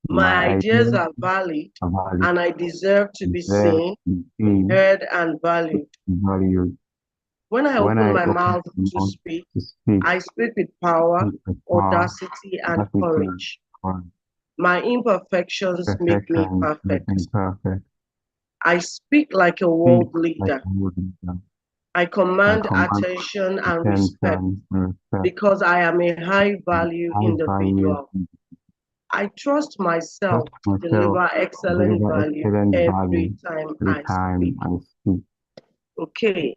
My My ideas ideas are valid, are valid, and I deserve to be deserve seen, to be seen, heard, and valued. valued. When I When open I my open mouth my to mouth speak, to speak, I speak with power, speak with power, audacity, and audacity, and courage. courage. My imperfections make me Perfection make me perfect. perfect. I speak like a Speak world like leader. a wooden drum. I I command command attention and respect attention and respect because I am a high and value high value. individual. I trust myself Trust to myself deliver to excellent deliver value excellent every value time every I speak. time I speak. Okay,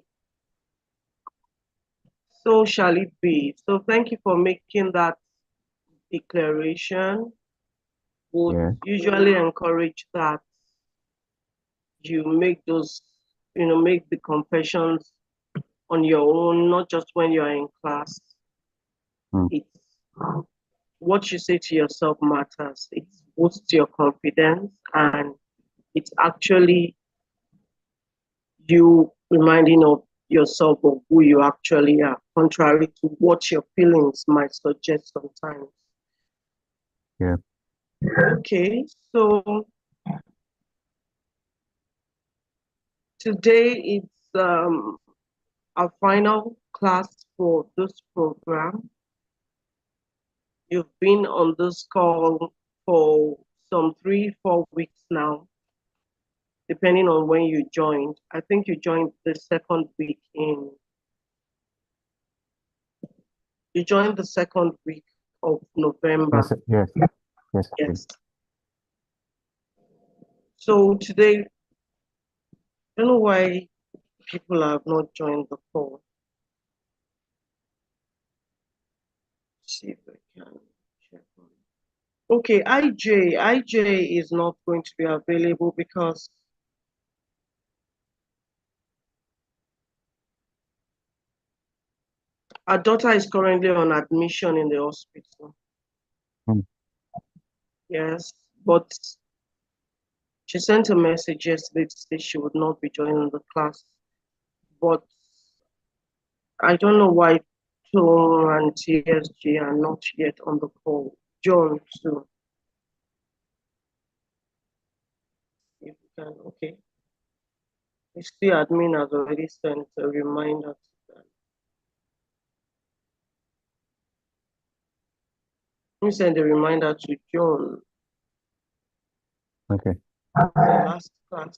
so shall it be. So thank you for making that declaration. Would Yeah. usually encourage that you make those, make the confessions on your own, not just when you're in class. Mm. It's what you say to yourself matters. It boosts your confidence, and it's actually you reminding of yourself of who you actually are, contrary to what your feelings might suggest sometimes. Yeah. Okay, so today it's our final class for this program. You've been on this call for some 3, 4 weeks now, depending on when you joined. I think you joined the second week of November. Yes. Yes. Yes. Please. Yes. So today, I don't know why people have not joined the call. Let's see if I can check on. Okay, IJ is not going to be available because our daughter is currently on admission in the hospital. Mm. Yes, but she sent a message yesterday to say she would not be joining the class. But I don't know why Tom and TSG are not yet on the call. John too. If you can, okay. You see, admin has already sent a reminder to them. Let me send a reminder to John. Okay. The last class.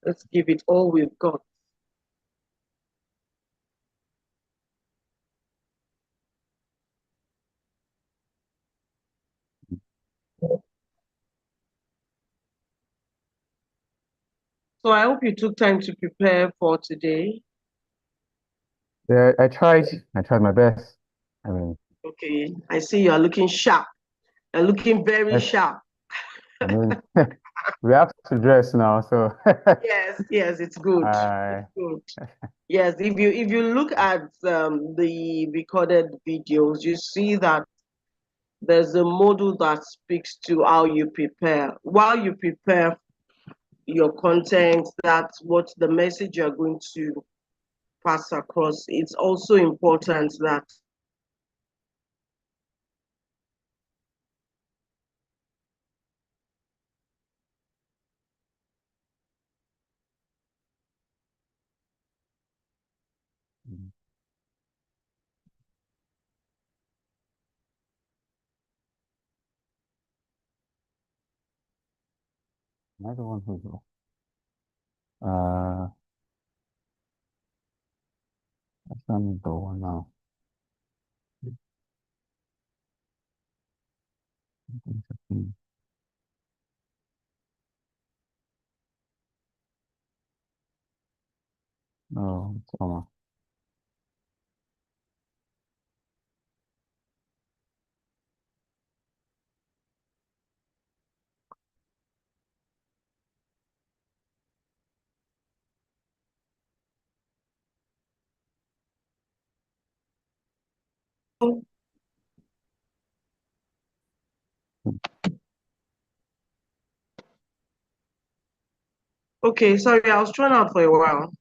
Let's give it all we've got. So I hope you took time to prepare for today. Yeah. I tried. I tried my best. I mean, Okay, I see you are looking sharp. You're looking very yes. sharp. I mean, we have to dress now, so Yes, yes, it's good. It's I good. Yes, if you look at the recorded videos, you see that there's a model that speaks to how you prepare. While you prepare your content, that's what the message you're going to pass across. It's also important that another one who's uh that's not the one now. No, it's Omar. okay, sorry, I was thrown out for a while,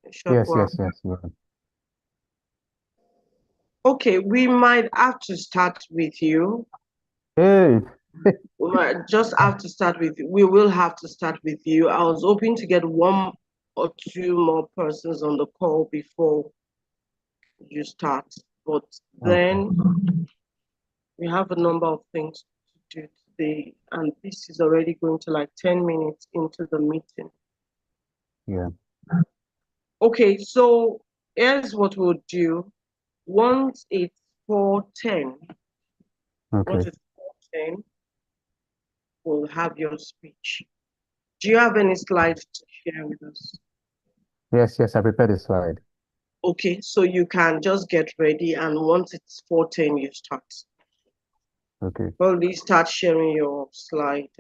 a short Yes, while. yes, yes. You're right. Okay, we might have to start with you. Hey. We might just have to start with, we will have to start with you. I was hoping to get one or two more persons on the call before you start, but Okay. then we have a number of things to do today, and this is already going to like 10 minutes into the meeting. Yeah. Okay, so here's what we'll do. Once it's 4:10, once Okay. it's 4:10, we'll have your speech. Do you have any slides to share with us? Yes, yes, I prepared a slide. Okay, so you can just get ready, and once it's 4:10, you start. Okay. Probably start sharing your slide.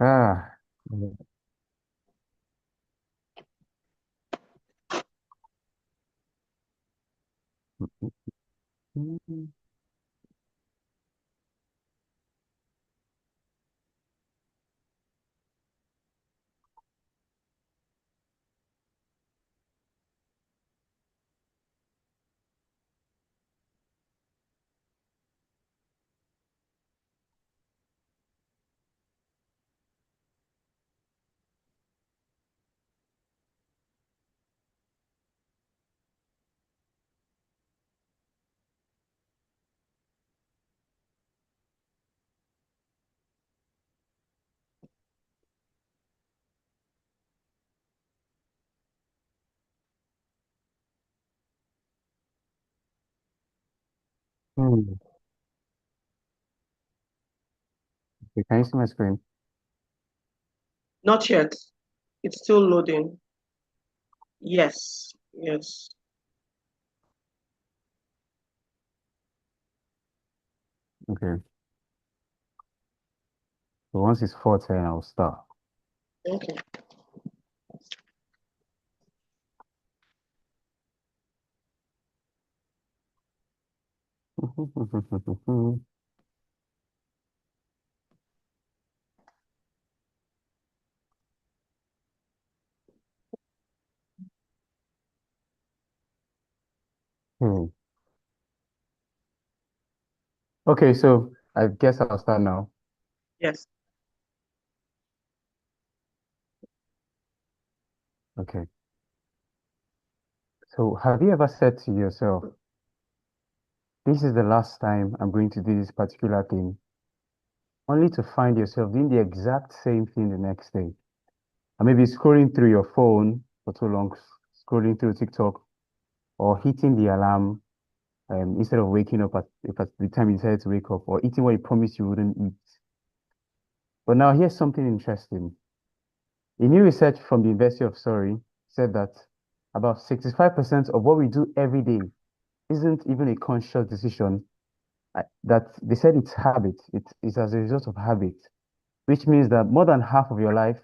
Ah. Hmm. Okay, can you see my screen? Not yet. It's still loading. Yes, yes. Okay. So once it's 4:10, I'll start. Okay. Hmm. Okay, so I guess I'll start now. Yes. Okay. So have you ever said to yourself, this is the last time I'm going to do this particular thing, only to find yourself doing the exact same thing the next day? Or maybe scrolling through your phone for too long, scrolling through TikTok, or hitting the alarm instead of waking up at the time you decided to wake up, or eating what you promised you wouldn't eat. But now here's something interesting. A new research from the University of Surrey said that about 65% of what we do every day isn't even a conscious decision. That they said it's habit. It's as a result of habit, which means that more than half of your life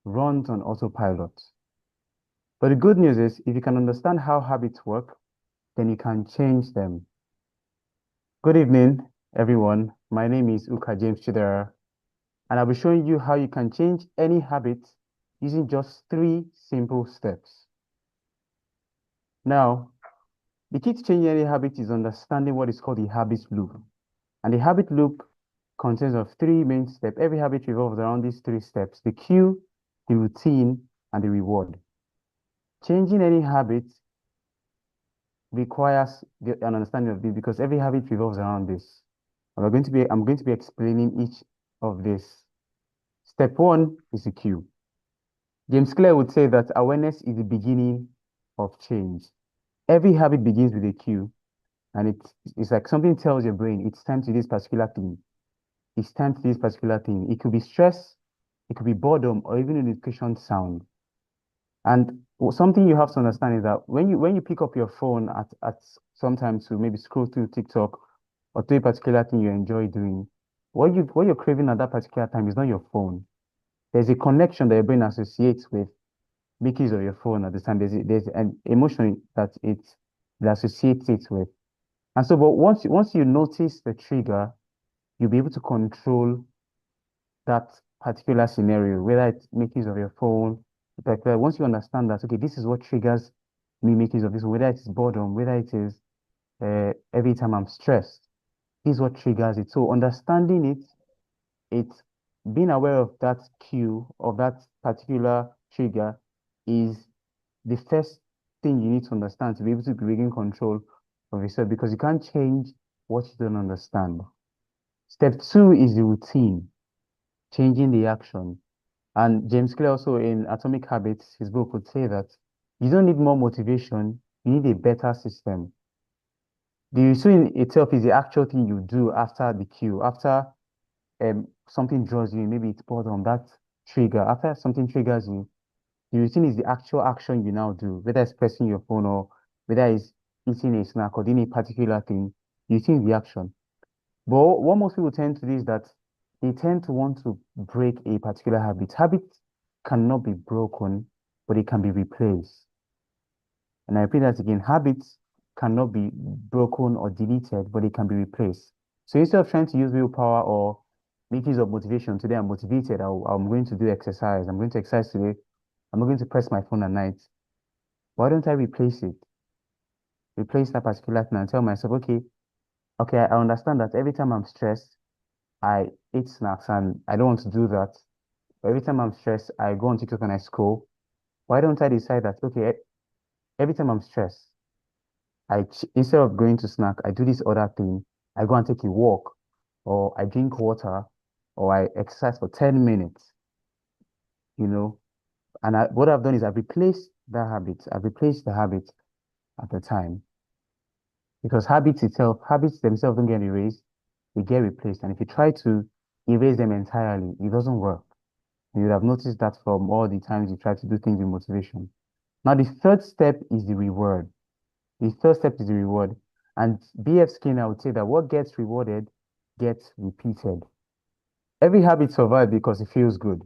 runs on autopilot. But the good news is, if you can understand how habits work, then you can change them. Good evening, everyone. My name is Uka James Chidera, and I'll be showing you how you can change any habit using just 3 simple steps. Now, the key to changing any habit is understanding what is called the habit loop. And the habit loop consists of 3 main steps. Every habit revolves around these 3 steps: the cue, the routine, and the reward. Changing any habit requires an understanding of this because every habit revolves around this. And I'm going to be explaining each of this. Step 1 is the cue. James Clear would say that awareness is the beginning of change. Every habit begins with a cue, and it's like something tells your brain it's time to do this particular thing. It's time to do this particular thing. It could be stress, it could be boredom, or even a notification sound. And something you have to understand is that when you pick up your phone at sometimes to maybe scroll through TikTok or do a particular thing you enjoy doing, what you're craving at that particular time is not your phone. There's a connection that your brain associates with making use of your phone at the time. There's an emotion that associates it with. And so, but once you notice the trigger, you'll be able to control that particular scenario, whether it's making use of your phone. But once you understand that, okay, this is what triggers me making use of this, whether it's boredom, whether it is every time I'm stressed, This is what triggers it. So understanding it, it's being aware of that cue, of that particular trigger, is the first thing you need to understand to be able to regain control of yourself, because you can't change what you don't understand. Step two is the routine, changing the action. And James Clear also in Atomic Habits, his book, would say that you don't need more motivation, you need a better system. The routine itself is the actual thing you do after the cue, after something draws you, maybe it's boredom, that trigger. After something triggers you, the routine is the actual action you now do, whether it's pressing your phone or whether it's eating a snack or doing a particular thing. The routine is the action. But what most people tend to do is that they tend to want to break a particular habit. Habit cannot be broken, but it can be replaced. And I repeat that again, habits cannot be broken or deleted, but it can be replaced. So instead of trying to use willpower or make use of motivation, today I'm motivated, I'm going to do exercise, I'm going to exercise today, I'm not going to press my phone at night. Why don't I replace it? Replace that particular thing and tell myself, okay, I understand that every time I'm stressed, I eat snacks and I don't want to do that. But every time I'm stressed, I go on TikTok and I scroll. Why don't I decide that, okay, every time I'm stressed, instead of going to snack, I do this other thing. I go and take a walk, or I drink water, or I exercise for 10 minutes, you know. And what I've done is I've replaced that habit. I've replaced the habit at the time. Because habits themselves don't get erased, they get replaced. And if you try to erase them entirely, it doesn't work. You would have noticed that from all the times you try to do things with motivation. Now, the third step is the reward. The third step is the reward. And B.F. Skinner would say that what gets rewarded gets repeated. Every habit survives because it feels good.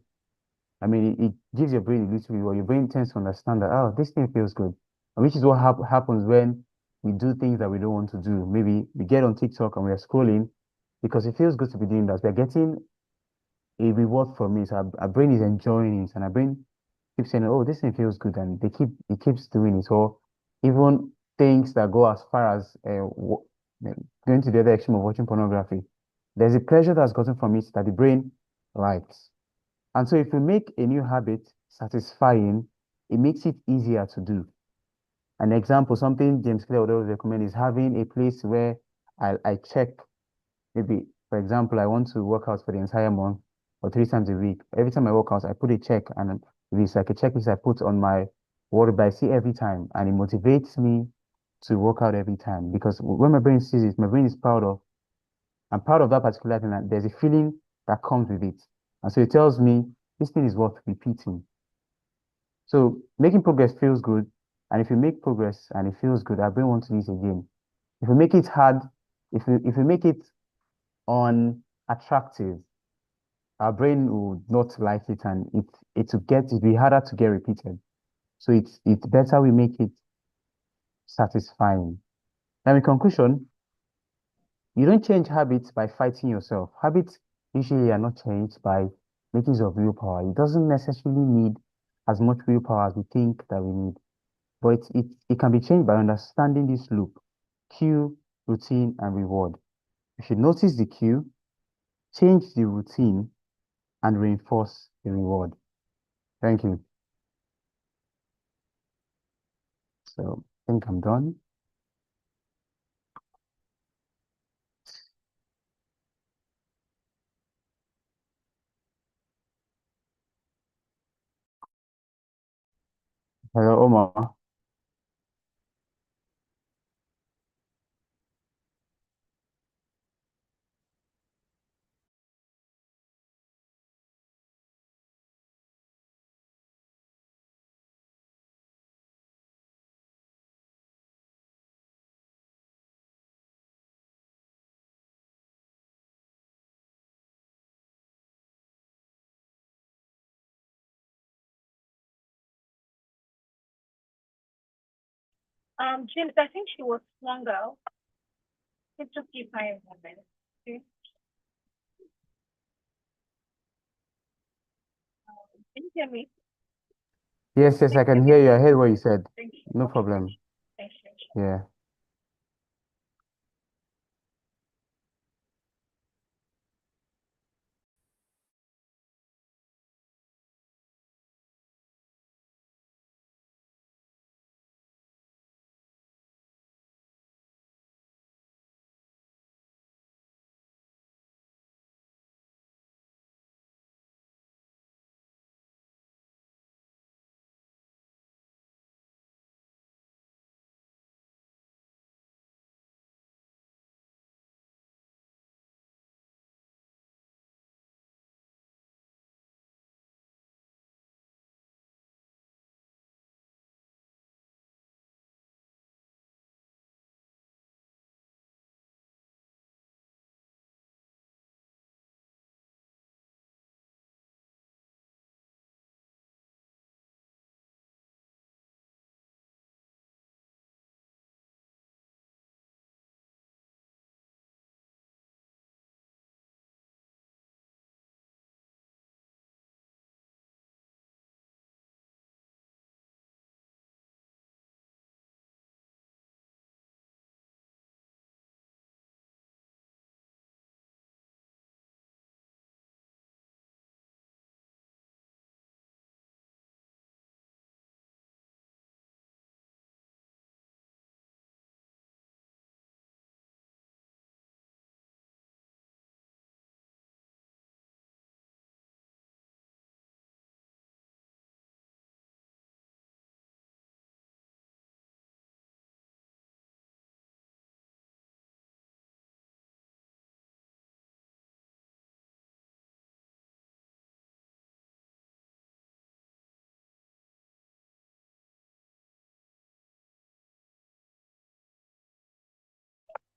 I mean, it gives your brain a little reward. Your brain tends to understand that, oh, this thing feels good. And which is what happens when we do things that we don't want to do. Maybe we get on TikTok and we are scrolling because it feels good to be doing that. We're getting a reward from it. So our brain is enjoying it, and our brain keeps saying, "Oh, this thing feels good," and it keeps doing it. So even things that go as far as going to the other extreme of watching pornography, there's a pleasure that's gotten from it that the brain likes. And so if we make a new habit satisfying, it makes it easier to do. An example, something James Clear would always recommend is having a place where I check. Maybe, for example, I want to work out for the entire month or 3 times a week. Every time I work out, I put a check, and it's like a checklist I put on my wall, but I see every time, and it motivates me to work out every time, because when my brain sees it, my brain is I'm proud of that particular thing, and there's a feeling that comes with it. And so it tells me this thing is worth repeating. So making progress feels good. And if you make progress and it feels good, our brain wants to do it again. If you make it hard, if you make it unattractive, our brain will not like it, and it'll be harder to get repeated. So it's better we make it satisfying. Now, in conclusion, you don't change habits by fighting yourself. Habits usually are not changed by making use of willpower. It doesn't necessarily need as much willpower as we think that we need, but it can be changed by understanding this loop: cue, routine, and reward. You should notice the cue, change the routine, and reinforce the reward. Thank you. So I think I'm done. Hello, Omar. James, I think she was swung out. Just give her a moment. Okay. Can you hear me? Yes, yes, I can hear you. I heard what you said. Thank you. No Okay. problem. Thank you. Yeah.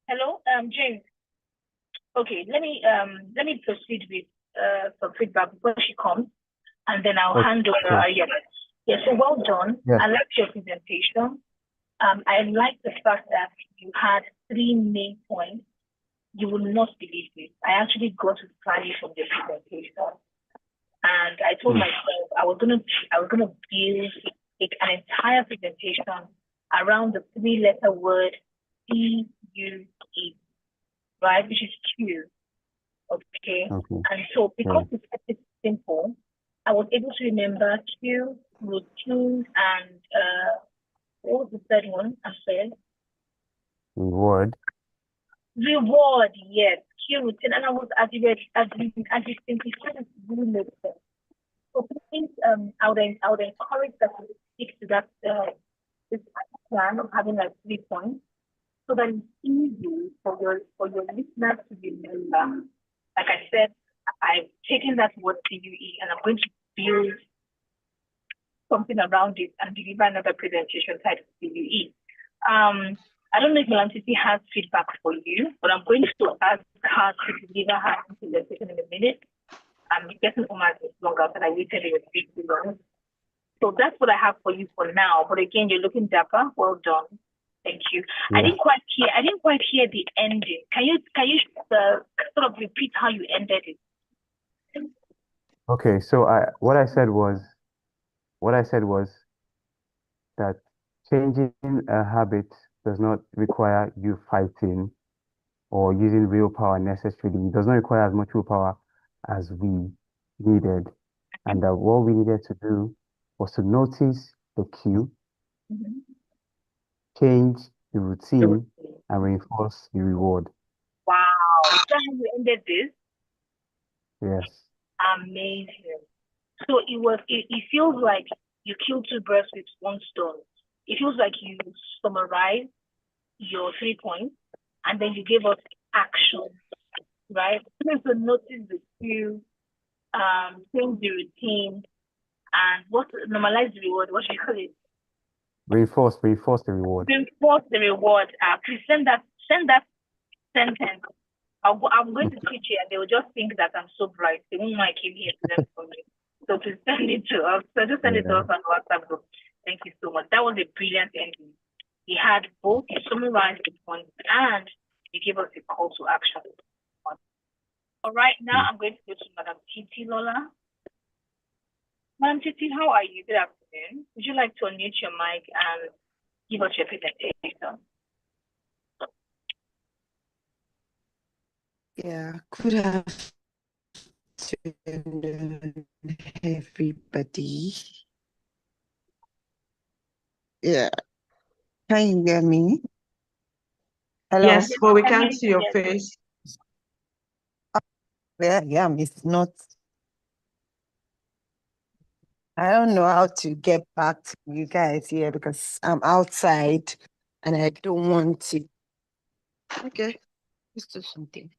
Hello, James. Okay, let me proceed with some feedback before she comes, and then I'll hand over. Okay. Yeah. So well done. Yes. I liked your presentation. I like the fact that you had 3 main points. You will not believe this. I actually got to study from the presentation, and I told myself I was gonna build an entire presentation around the 3-letter word CUE, right, which is Q. Okay. Okay. And so because it's simple, I was able to remember Q, routine, and what was the third one? I said Reward. reward. Yes, Q, routine, and I was as you simplified it really makes sense. So please, I would encourage that you stick to that this plan of having like 3 points, so that it's easy for your listeners to remember. Like I said, I've taken that word CUE and I'm going to build something around it and deliver another presentation titled CUE. I don't know if Madam Titi has feedback for you, but I'm going to ask her to deliver her presentation in a minute. I'm getting almost longer than I waited a bit too long. So that's what I have for you for now. But again, you're looking dapper. Well done. Thank you. Yeah. I didn't quite hear the ending. Can you sort of repeat how you ended it? Okay, so what I said was that changing a habit does not require you fighting or using willpower necessarily. It does not require as much willpower as we needed. And that what we needed to do was to notice the cue, change the routine, and reinforce the reward. Wow. Is that how you ended this? Yes. Amazing. So it feels like you killed 2 birds with 1 stone. It feels like you summarized your 3 points and then you gave us action, right? So notice the cue, change the routine, and normalize the reward. What should you call it? Reinforce the reward. Reinforce the reward. Please send that sentence. I'm going to teach it, and they will just think that I'm so bright. They won't know I came here to learn from you. So please send it to us. So just send it to us on WhatsApp group. Thank you so much. That was a brilliant ending. He had both, he summarized the points, and he gave us a call to action. All right, now I'm going to go to Madam Titi Lola. Madam Titi, how are you? Good afternoon. Would you like to unmute your mic and give us your presentation? Yeah, good afternoon, everybody. Yeah, can you hear me? Hello? Yes, but we can't see your face. Where I am is not. I don't know how to get back to you guys here because I'm outside and I don't want to. Okay, let's do something.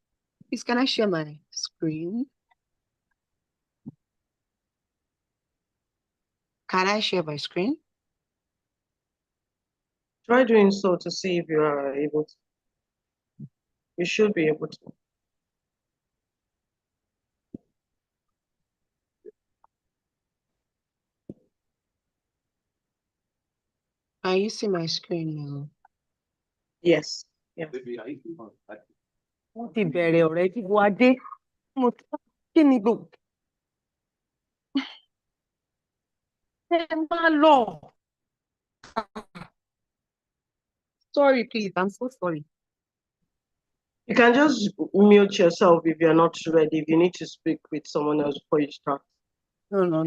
Please, can I share my screen? Can I share my screen? Try doing so to see if you are able to. You should be able to. Can you see my screen now? Yes. Yeah. Wọ́n ti bẹ̀rẹ̀ ọ̀rẹ́ tí wọ́n adé. Mo kí ni gbogbo? Ẹ máa lọ. Sorry, please. I'm so sorry. You can just mute yourself if you're not ready. If you need to speak with someone else before you start. No.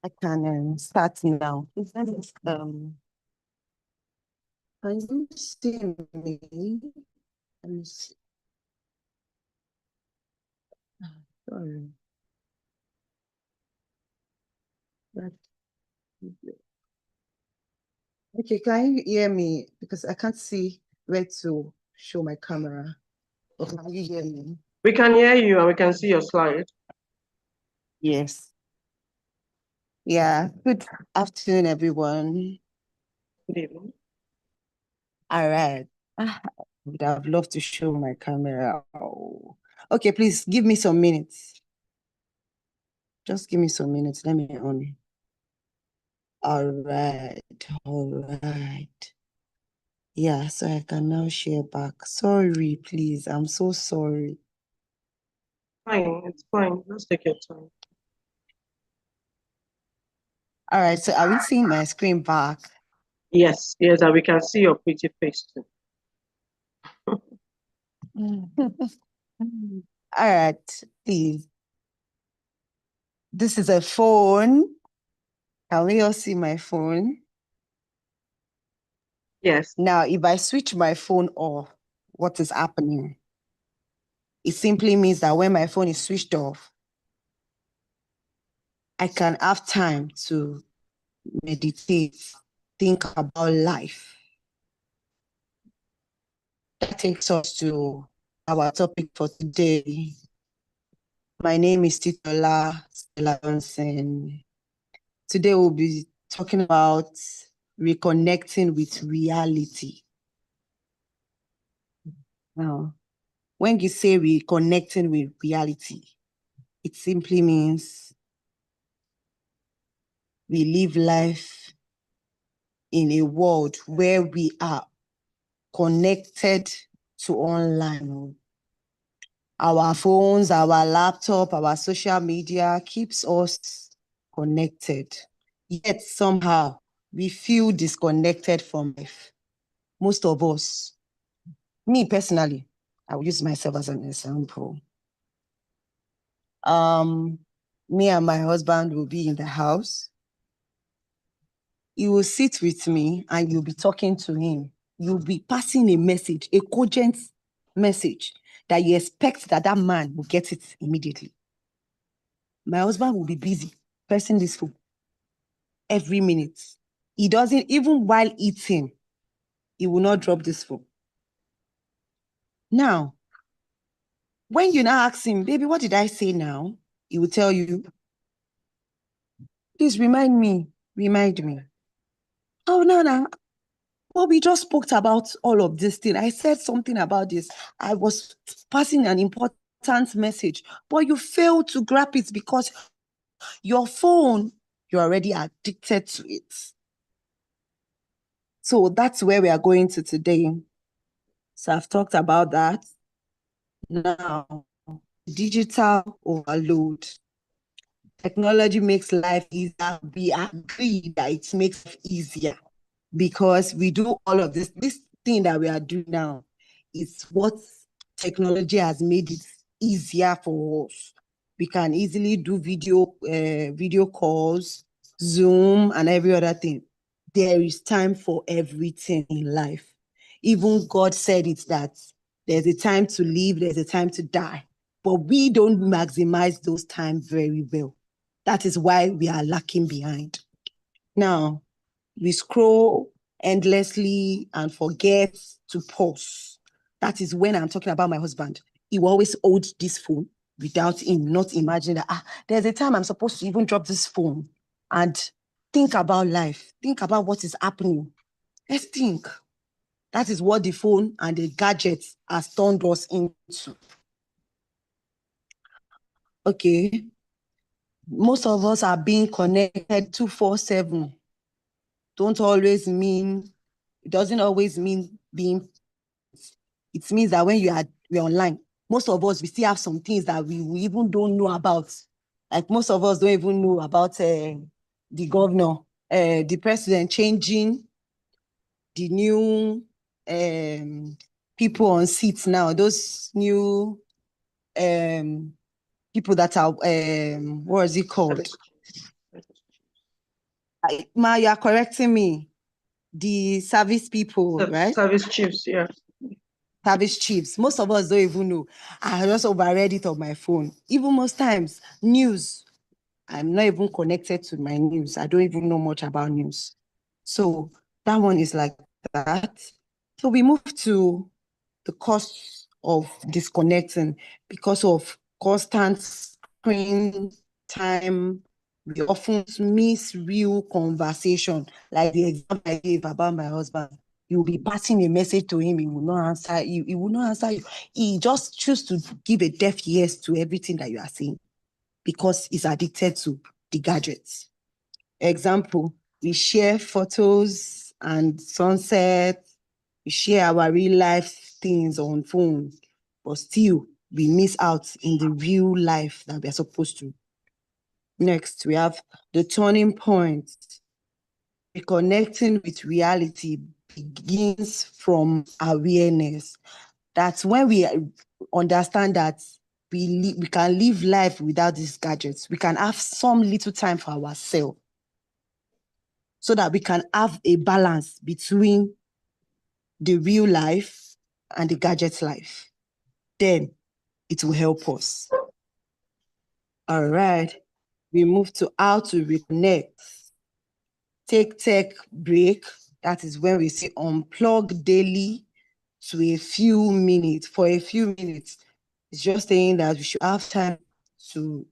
I can start now. Can you see me? Let me see. Sorry. Okay, can you hear me? Because I can't see where to show my camera. But can you hear me? We can hear you and we can see your slide. Yes. Yeah. Good afternoon, everyone. Good evening. All right. I would have loved to show my camera. Oh. Okay, please give me some minutes. Just give me some minutes. Let me on it. All right. Yeah, so I can now share back. Sorry, please. I'm so sorry. Fine, it's fine. Let's take your time. All right, so are we seeing my screen back? Yes, and we can see your pretty face too. All right, please. This is a phone. Can we all see my phone? Yes. Now, if I switch my phone off, what is happening? It simply means that when my phone is switched off, I can have time to meditate, think about life. That takes us to our topic for today. My name is Titola Stella Johnson. Today we'll be talking about reconnecting with reality. Now, when you say reconnecting with reality, it simply means we live life in a world where we are connected to online. Our phones, our laptop, our social media keeps us connected. Yet somehow we feel disconnected from life. Most of us, me personally, I will use myself as an example. Me and my husband will be in the house. He will sit with me and you'll be talking to him. You'll be passing a message, a cogent message that you expect that that man will get it immediately. My husband will be busy pressing this phone every minute. He doesn't, even while eating, he will not drop this phone. Now, when you now ask him, baby, what did I say now? He will tell you, please remind me. Oh, no. Well, we just spoke about all of this thing. I said something about this. I was passing an important message, but you failed to grab it because your phone, you're already addicted to it. So that's where we are going to today. So I've talked about that. Now, digital overload. Technology makes life easier. We agree that it makes it easier because we do all of this. This thing that we are doing now is what technology has made it easier for us. We can easily do video calls, Zoom, and every other thing. There is time for everything in life. Even God said it that there's a time to live, there's a time to die. But we don't maximize those times very well. That is why we are lacking behind. Now, we scroll endlessly and forget to pause. That is when I'm talking about my husband. He will always hold this phone without him not imagining that there's a time I'm supposed to even drop this phone and think about life, think about what is happening. Let's think. That is what the phone and the gadgets has turned us into. Okay. Most of us are being connected 24/7. Don't always mean, it doesn't always mean being, it means that when we're online, most of us, we still have some things that we even don't know about. Like most of us don't even know about the governor, the president changing the new people on seats now, those new people that are, what is it called? Ma, you are correcting me. The service people, right? Service chiefs, yeah. Service chiefs. Most of us don't even know. I just overread it on my phone. Even most times, news. I'm not even connected to my news. I don't even know much about news. So that one is like that. So we move to the cost of disconnecting because of constant screen time. We often miss real conversation, like the example I gave about my husband. you'll be passing a message to him, he will not answer you. He will not answer you. He just choose to give a deaf ears to everything that you are saying because he's addicted to the gadgets. Example, we share photos and sunsets. We share our real life things on phone, but still we miss out in the real life that we are supposed to. Next, we have the turning point. Reconnecting with reality begins from awareness. That's when we understand that we can live life without these gadgets. We can have some little time for ourselves so that we can have a balance between the real life and the gadget life. Then it will help us. All right, we move to how to reconnect. Take tech break. That is when we say unplug daily to a few minutes. For a few minutes, it's just saying that we should have time to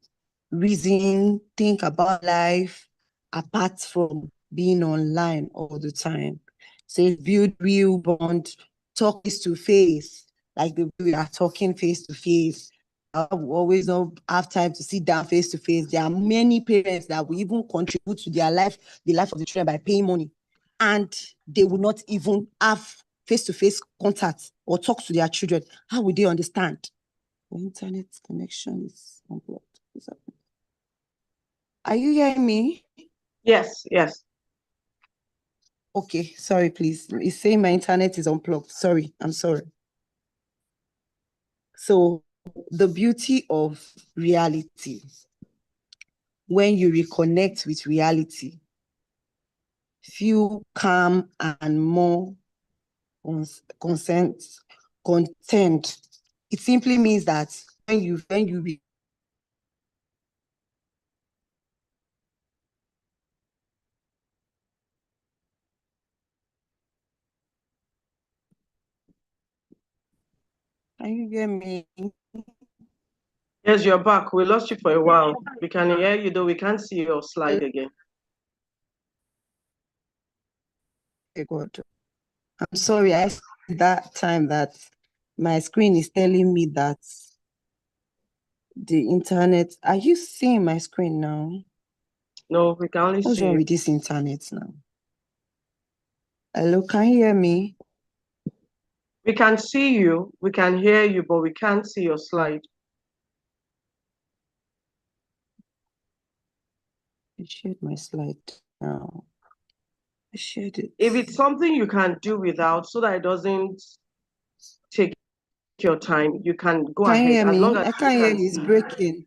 reason, think about life, apart from being online all the time. Say build real bond, talk face to face, like the way we are talking face to face. I will always don't have time to sit down face to face. There are many parents that will even contribute to their life, the life of the children, by paying money, and they will not even have face-to-face contact or talk to their children. How will they understand? The internet connection is unblocked. Are you hearing me? Yes, yes. Okay, sorry, please. It's saying my internet is unplugged. Sorry, I'm sorry. So the beauty of reality, when you reconnect with reality, feel calm and more content. It simply means that when you can you hear me? Yes, you're back. We lost you for a while. We can hear you, though we can't see your slide again. Okay, good. I'm sorry, I said that time that my screen is telling me that the internet. Are you seeing my screen now? No, we can only What's see wrong you. with this internet now? Hello, can you hear me? We can see you, we can hear you, but we can't see your slide. I shared my slide now. I shared it. If it's something you can do without so that it doesn't take your time, you can go Can you ahead hear as me? long as I you can't hear can you. It's see. breaking.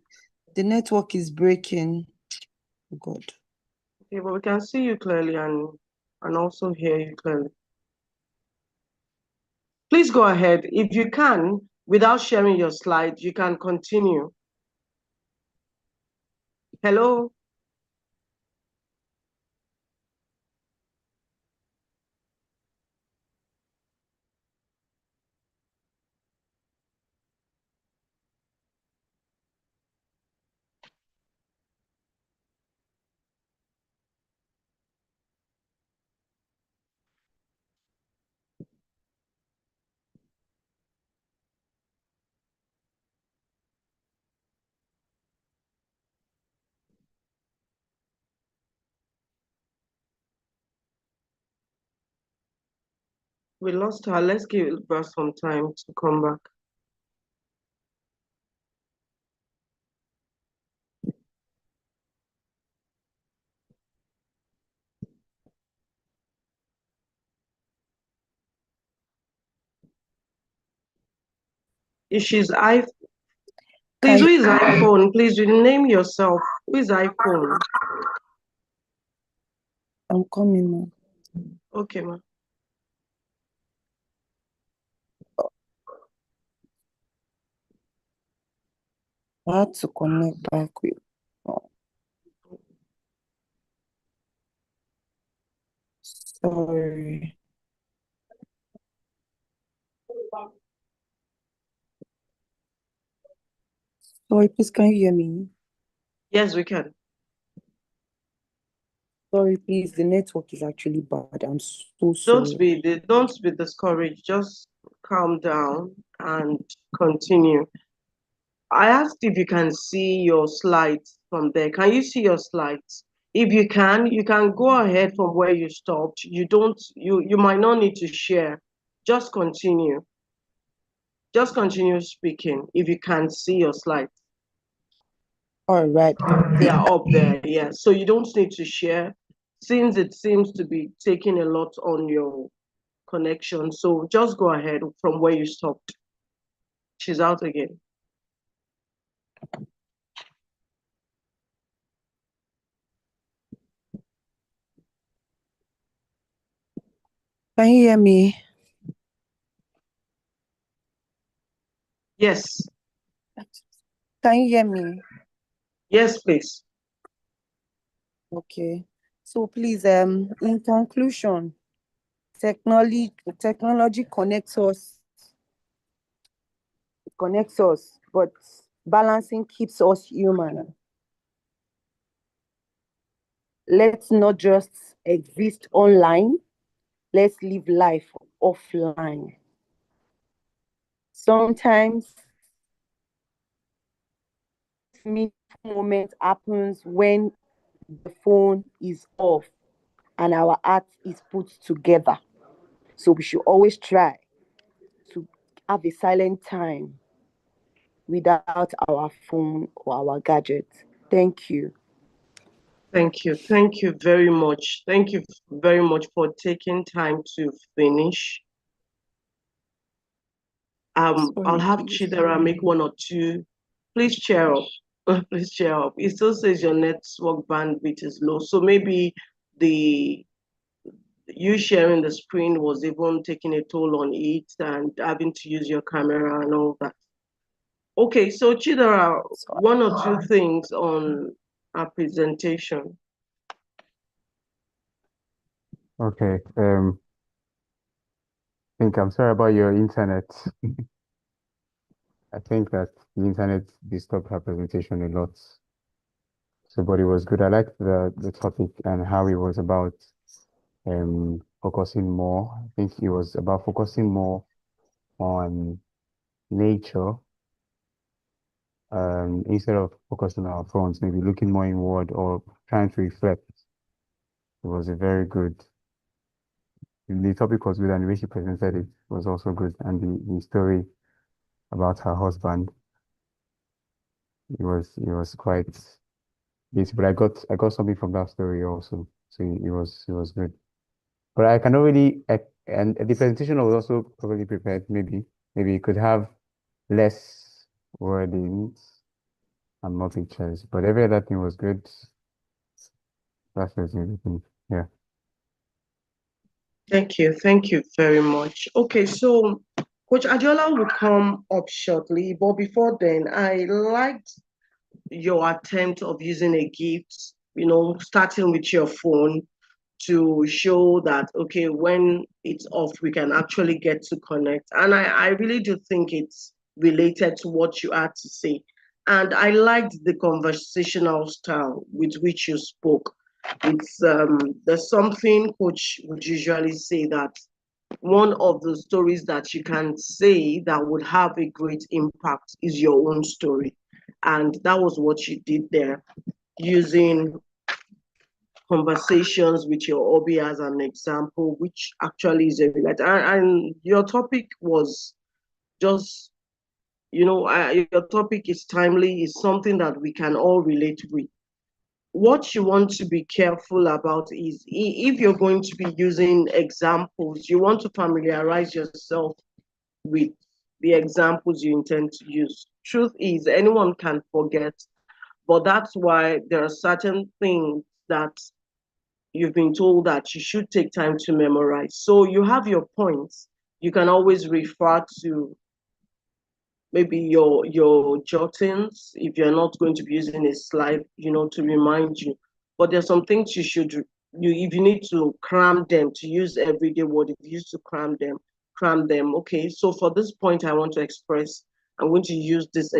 The network is breaking. Oh God. Okay, but we can see you clearly and also hear you clearly. Please go ahead. If you can, without sharing your slide, you can continue. Hello? We lost her. Let's give her some time to come back. If she's iPhone, please, who is iPhone? Please, you name yourself. Who is iPhone? I'm coming now. Okay, ma. I had to connect back with. Sorry. Sorry, please, can you hear me? Yes, we can. Sorry, please. The network is actually bad. I'm so Don't sorry. don't be discouraged. Just calm down and continue. I asked if you can see your slides from there. Can you see your slides? If you can go ahead from where you stopped. You might not need to share. Just continue. Just continue speaking if you can see your slides. All right. They are up there, yeah. So you don't need to share since it seems to be taking a lot on your connection. So just go ahead from where you stopped. She's out again. Can you hear me? Yes. Can you hear me? Yes, please. Okay. So please, in conclusion, technology connects us, but balancing keeps us human. Let's not just exist online, let's live life offline. Sometimes meaningful moment happens when the phone is off and our heart is put together. So we should always try to have a silent time without our phone or our gadget. Thank you. Thank you. Thank you very much. Thank you very much for taking time to finish. I'll have Chidera make one or two. Please cheer up. Please cheer up. It still says your network bandwidth is low. So maybe the you sharing the screen was even taking a toll on it and having to use your camera and all that. Okay, so Chidera, one or two things on our presentation. Okay. I think I'm sorry about your internet. I think that the internet disturbed her presentation a lot. So, but it was good. I liked the topic and how it was about focusing more. I think it was about focusing more on nature instead of focusing on our phones, maybe looking more inward or trying to reflect. It was a very good. The topic was good, and the way she presented it was also good, and the story about her husband, it was quite beautiful. I got something from that story also, so it was good. But I cannot really, and the presentation was also probably prepared. Maybe it could have less wordings and more pictures, but every other thing was good. That's everything. Yeah. Thank you. Thank you very much. Okay, so Coach Adiola will come up shortly, but before then, I liked your attempt of using a gift, starting with your phone to show that, okay, when it's off, we can actually get to connect. And I really do think it's related to what you had to say. And I liked the conversational style with which you spoke. It's there's something Coach would usually say that one of the stories that you can say that would have a great impact is your own story. And that was what you did there, using conversations with your hobby as an example, which actually is a relate. And your topic was just, your topic is timely, is something that we can all relate with. What you want to be careful about is if you're going to be using examples, you want to familiarize yourself with the examples you intend to use. Truth is, anyone can forget, but that's why there are certain things that you've been told that you should take time to memorize. So you have your points. You can always refer to maybe your jottings if you're not going to be using a slide, to remind you. But there's some things you should if you need to cram them to use everyday word, if you used to cram them. Okay. So for this point, I want to express, I'm going to use this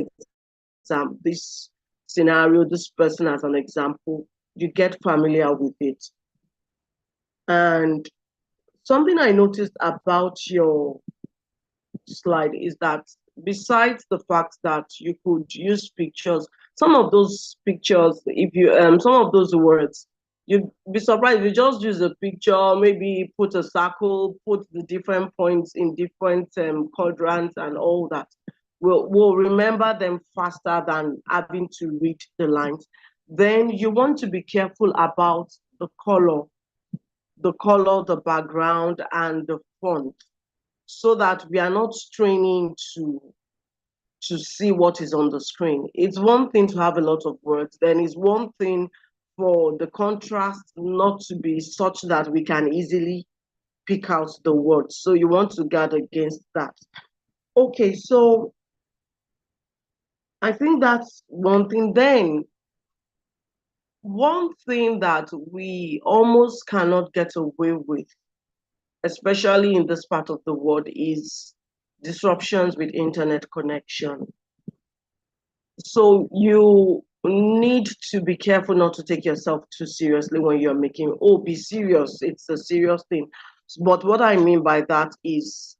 this scenario, this person as an example. You get familiar with it. And something I noticed about your slide is that besides the fact that you could use pictures, some of those pictures, if you some of those words, you'd be surprised if you just use a picture, maybe put a circle, put the different points in different quadrants and all that. We'll remember them faster than having to read the lines. Then you want to be careful about the color, the background, and the font, so that we are not straining to see what is on the screen. It's one thing to have a lot of words, then it's one thing for the contrast not to be such that we can easily pick out the words. So you want to guard against that. Okay, so I think that's one thing. Then one thing that we almost cannot get away with, especially in this part of the world, is disruptions with internet connection. So you need to be careful not to take yourself too seriously when you're making, oh, be serious, it's a serious thing. But what I mean by that is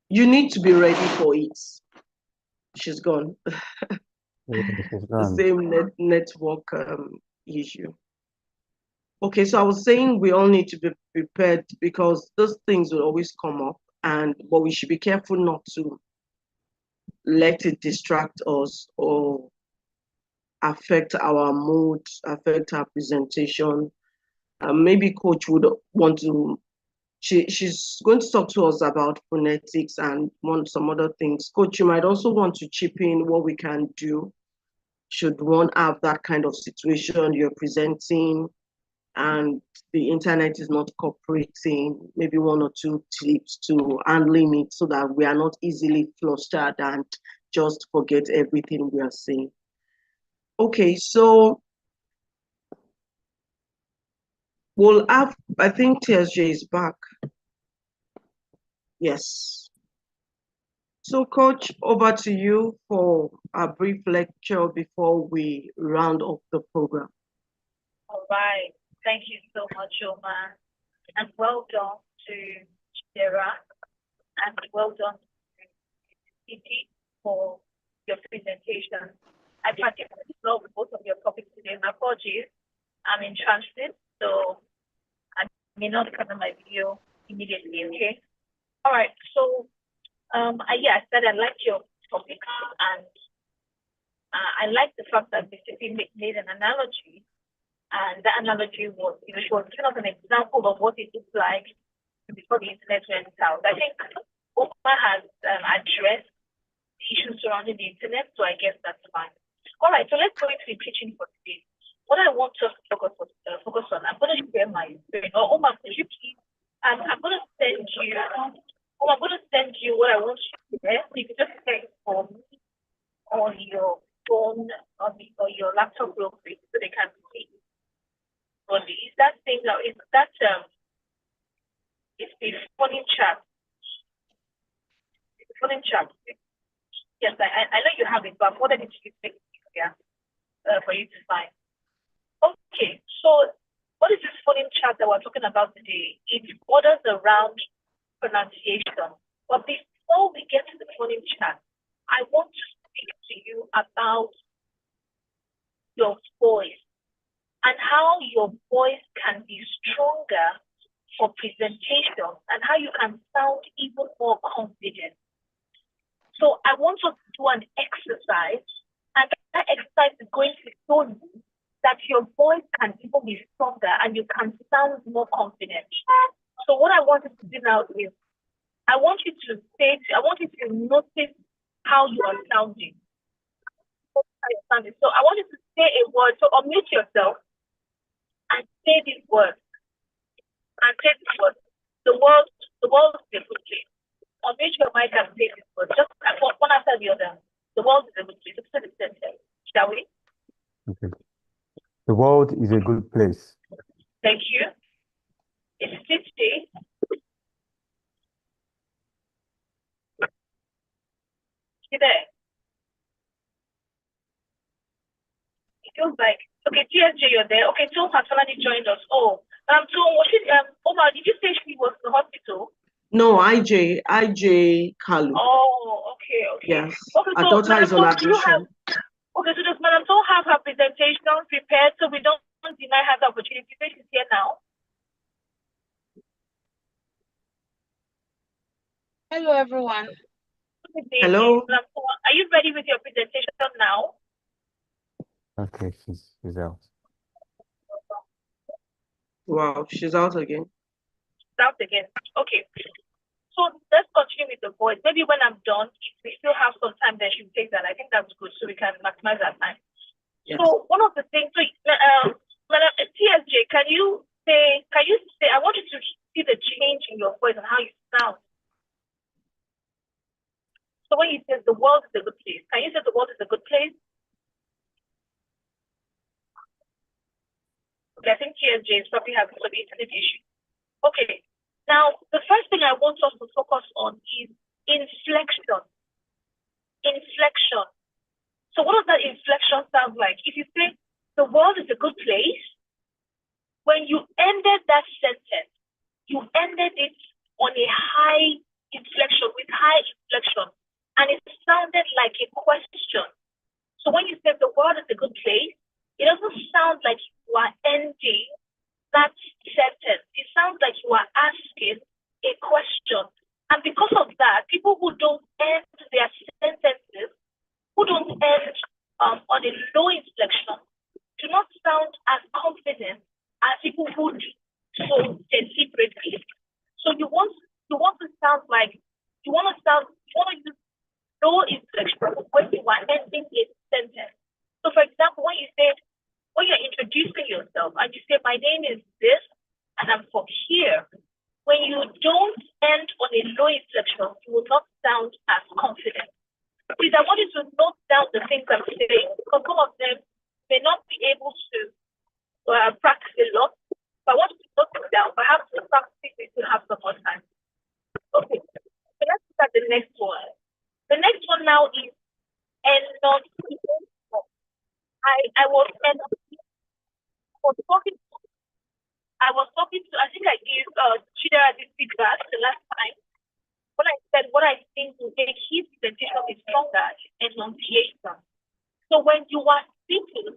you need to be ready for it. She's gone. Yeah, she's The gone. same network issue. Okay, so I was saying we all need to be prepared because those things will always come up, but we should be careful not to let it distract us or affect our mood, affect our presentation. Maybe Coach would want to, she's going to talk to us about phonetics and some other things. Coach, you might also want to chip in what we can do should one have that kind of situation you're presenting and the internet is not cooperating, maybe one or two tips to handling it so that we are not easily flustered and just forget everything we are saying. Okay, so we'll have, I think TSJ is back. Yes. So Coach, over to you for a brief lecture before we round up the program. All right. Thank you so much, Oma. And well done to Sarah. And well done to Titi for your presentation. I particularly love both of your topics today. My apologies. I'm in transit, so I may not cover my video immediately, okay? All right, so I said I liked your topic, and I like the fact that Mr. P made an analogy, and that analogy was, she was giving us an example of what it looked like before the internet went out. I think Oma has addressed the issues surrounding the internet, so I guess that's fine. All right, so let's go into the teaching for today. What I want us to focus on, I'm going to share my screen. Oma, could you please? I'm going to send you. I'm going to send you what I want you to hear. You can just check for me on your phone or your laptop real quick so they can see. But is that thing now? Is that it's the phone chat? The phone chat. Yes, I know you have it, but what I need to make it easier for you to find. Okay, so what is this phone chat that we're talking about today? It borders around pronunciation. But before we get to the phone chat, I want to speak to you about your voice and how your voice can be stronger for presentation and how you can sound even more confident. So I want us to do an exercise, and that exercise is going to show you that your voice can even be stronger and you can sound more confident. So what I want you to do now is, I want you to notice how you are sounding. So I want you to say a word. So unmute yourself and say this word. The world is a good place. Unmute your mic and say this word. Just one after the other. The world is a good place. Let's say the sentence. Shall we? Okay. The world is a good place. Thank you. It's 50. You there? It feels like, okay, TSJ, you're there. Okay, Tom has already joined us. Oh, So was it, Omar, did you say she was in the hospital? No, IJ Kalu. Oh, okay. Yes. Okay, Her so daughter is on Madam, do you have, admission. okay, so does Madam So have her presentation prepared so we don't deny her the opportunity? She's here now. Hello, everyone. Hello. Madam So, are you ready with your presentation now? Okay, she's out. Wow, she's out again. Out again. Okay. So let's continue with the voice. Maybe when I'm done, if we still have some time, then she'll take that. I think that's good, so we can maximize our time. Yes. So one of the things, so Madam TSJ, can you say, I want you to see the change in your voice and how you sound. So when you say the world is a good place, can you say the world is a good place? Okay, I think TSJ is probably having some internet issue. Okay. Now, the first thing I want us to focus on is inflection. Inflection. So what does that inflection sound like? If you say the world is a good place, when you ended that sentence, you ended it on a high inflection, with high inflection, and it sounded like a question. So when you say the world is a good place, it doesn't sound like you are ending that sentence. It sounds like you are asking a question. And because of that, people who don't end their sentences, who don't end on a low inflection, do not sound as confident as people who do so deliberately. So you want to sound like, you want to use low inflection when you are ending a sentence. So for example, when you're introducing yourself and you say, my name is this, and I'm from here, when you don't end on a low inflection, you will not sound as confident. Please, I want you to note down the things I'm saying, because some of them may not be able to practice a lot, but I want you to note them down. Perhaps to practice it will have some more time. Okay, so let's look at the next one. The next one now is enunciation. I was talking to, I think I gave Chidera this feedback the last time. When I said what I think will make his presentation is stronger is enunciation. So when you are speaking,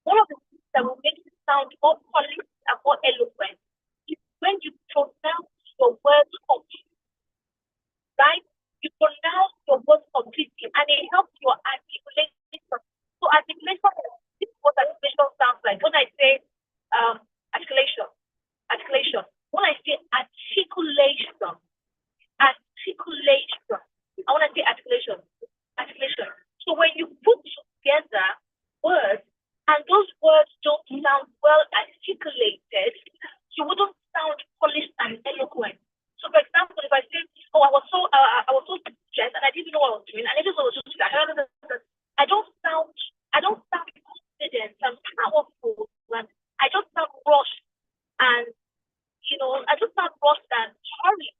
one of the things that will make you sound more polished and more eloquent is when you pronounce your words completely, right? You pronounce your words completely, and it helps your articulation. So articulation, this is what articulation sounds like. When I say articulation. When I say articulation, I want to say articulation. So when you put together words and those words don't sound well articulated, you wouldn't sound polished and eloquent. So for example, if I say, oh, I was so stressed and I didn't know what I was doing, and I just was just I don't sound confident and powerful, and I just sound rushed and hurried.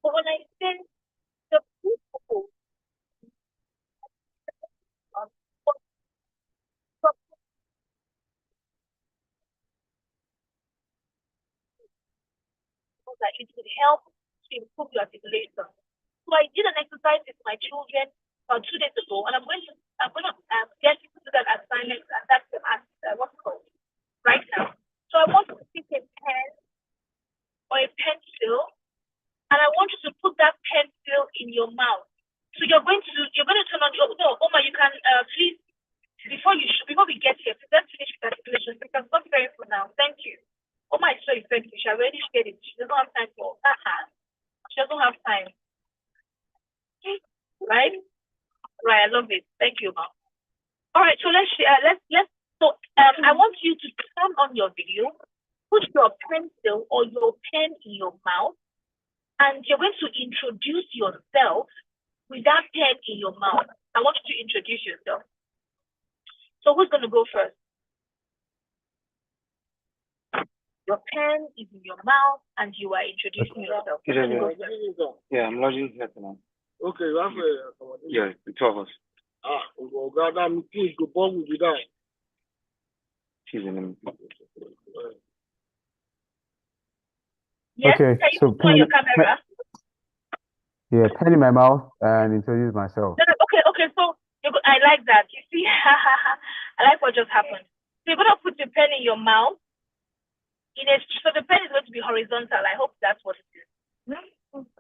But when I say the people that it would help to improve your articulation. So I did an exercise with my children 2 days ago, and I'm going to get you to do that assignment, and that's what's called right now. So I want you to pick a pen or a pencil, and I want you to put that pencil in your mouth. So you're going to turn on your, no, Omar, you can please, before we get here, please let's finish with articulation. You can stop sharing for now. Thank you. Omar is so effective. She already shared it. She doesn't have time for that. She doesn't have time. Right? Right, I love it. Thank you, Mom. All right, so let's I want you to turn on your video, put your pencil or your pen in your mouth, and you're going to introduce yourself with that pen in your mouth. I want you to introduce yourself. So who's going to go first? Your pen is in your mouth and you are introducing yourself. Yeah, I'm lodging here tonight. Okay, you have Yeah, the two of us. Well, God, I'm pleased to bond with you down. She's in the Yes, Okay, can you so put on your camera? yeah, pen in my mouth and introduce myself. No, no, okay, so I like that. You see, I like what just happened. So you're gonna put the pen in your mouth. So the pen is going to be horizontal. I hope that's what it is.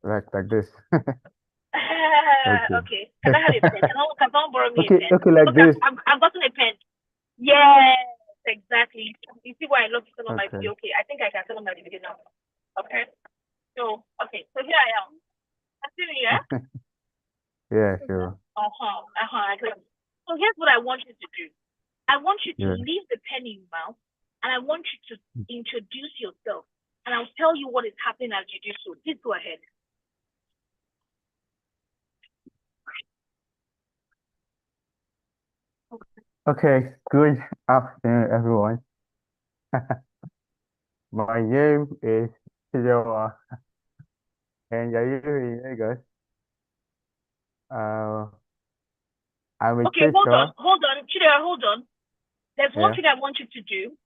Like this. Okay. Okay. Can I have a pen? Can someone borrow me Okay, a pen? okay, like Okay, this. I've gotten a pen. Yes, exactly. You see why I love to turn on my Okay. video? Okay, I think I can turn on my video now. Okay. So here I am. Continue, yeah? Yeah, sure. I agree. So here's what I want you to do. I want you to Yeah. leave the pen in your mouth, and I want you to introduce yourself, and I'll tell you what is happening as you do so. Please go ahead. Okay, good afternoon, everyone. My name is Chijawa, and are you in Lagos? I'm a Okay, teacher. hold on, Chidera, hold on. There's one Yeah. thing I want you to do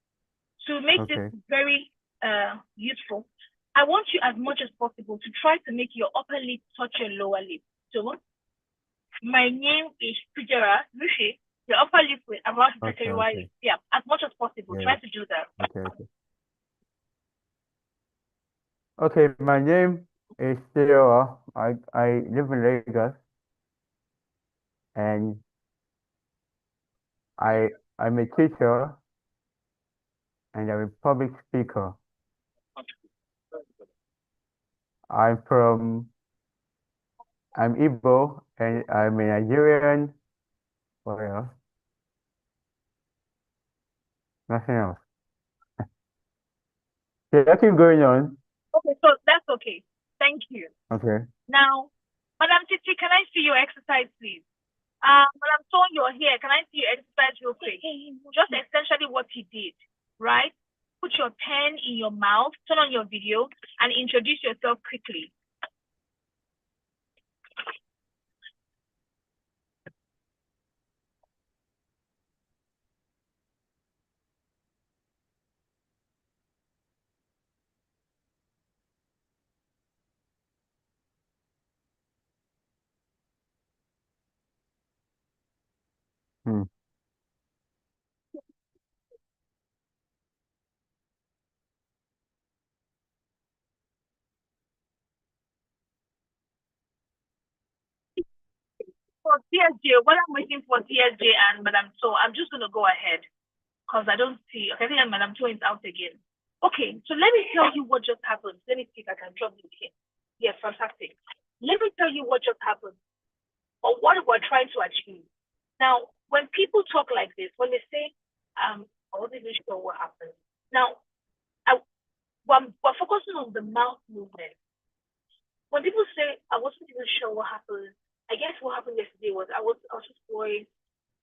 to make Okay. this very useful. I want you as much as possible to try to make your upper lip touch your lower lip. So, my name is Chidera Rishi. Your upper lip will around the Okay. Yeah, as much as possible. Yeah. Try to do that. Okay. Okay, my name is Chijawa. I live in Lagos, and I'm a teacher, and I'm a public speaker. I'm Igbo, and I'm a Nigerian. What else? Nothing else. Yeah, keep going on. Okay, so that's okay. Thank you. Okay. Now, Madam Titi, can I see your exercise, please? Madam Tone, you're here. Can I see your exercise real quick? Just essentially what he did, right? Put your pen in your mouth, turn on your video, and introduce yourself quickly. For TSJ, while I'm waiting for TSJ and Madam To, I'm just going to go ahead because I don't see. Okay, I think Madam To is out again. Okay, so let me tell you what just happened. Let me see if I can drop it here. Yes, fantastic. Let me tell you what just happened or what we're trying to achieve. Now, when people talk like this, when they say, I wasn't even sure what happened. Now, we're focusing on the mouth movement. When people say, I wasn't even sure what happened, I guess what happened yesterday was I was just worried.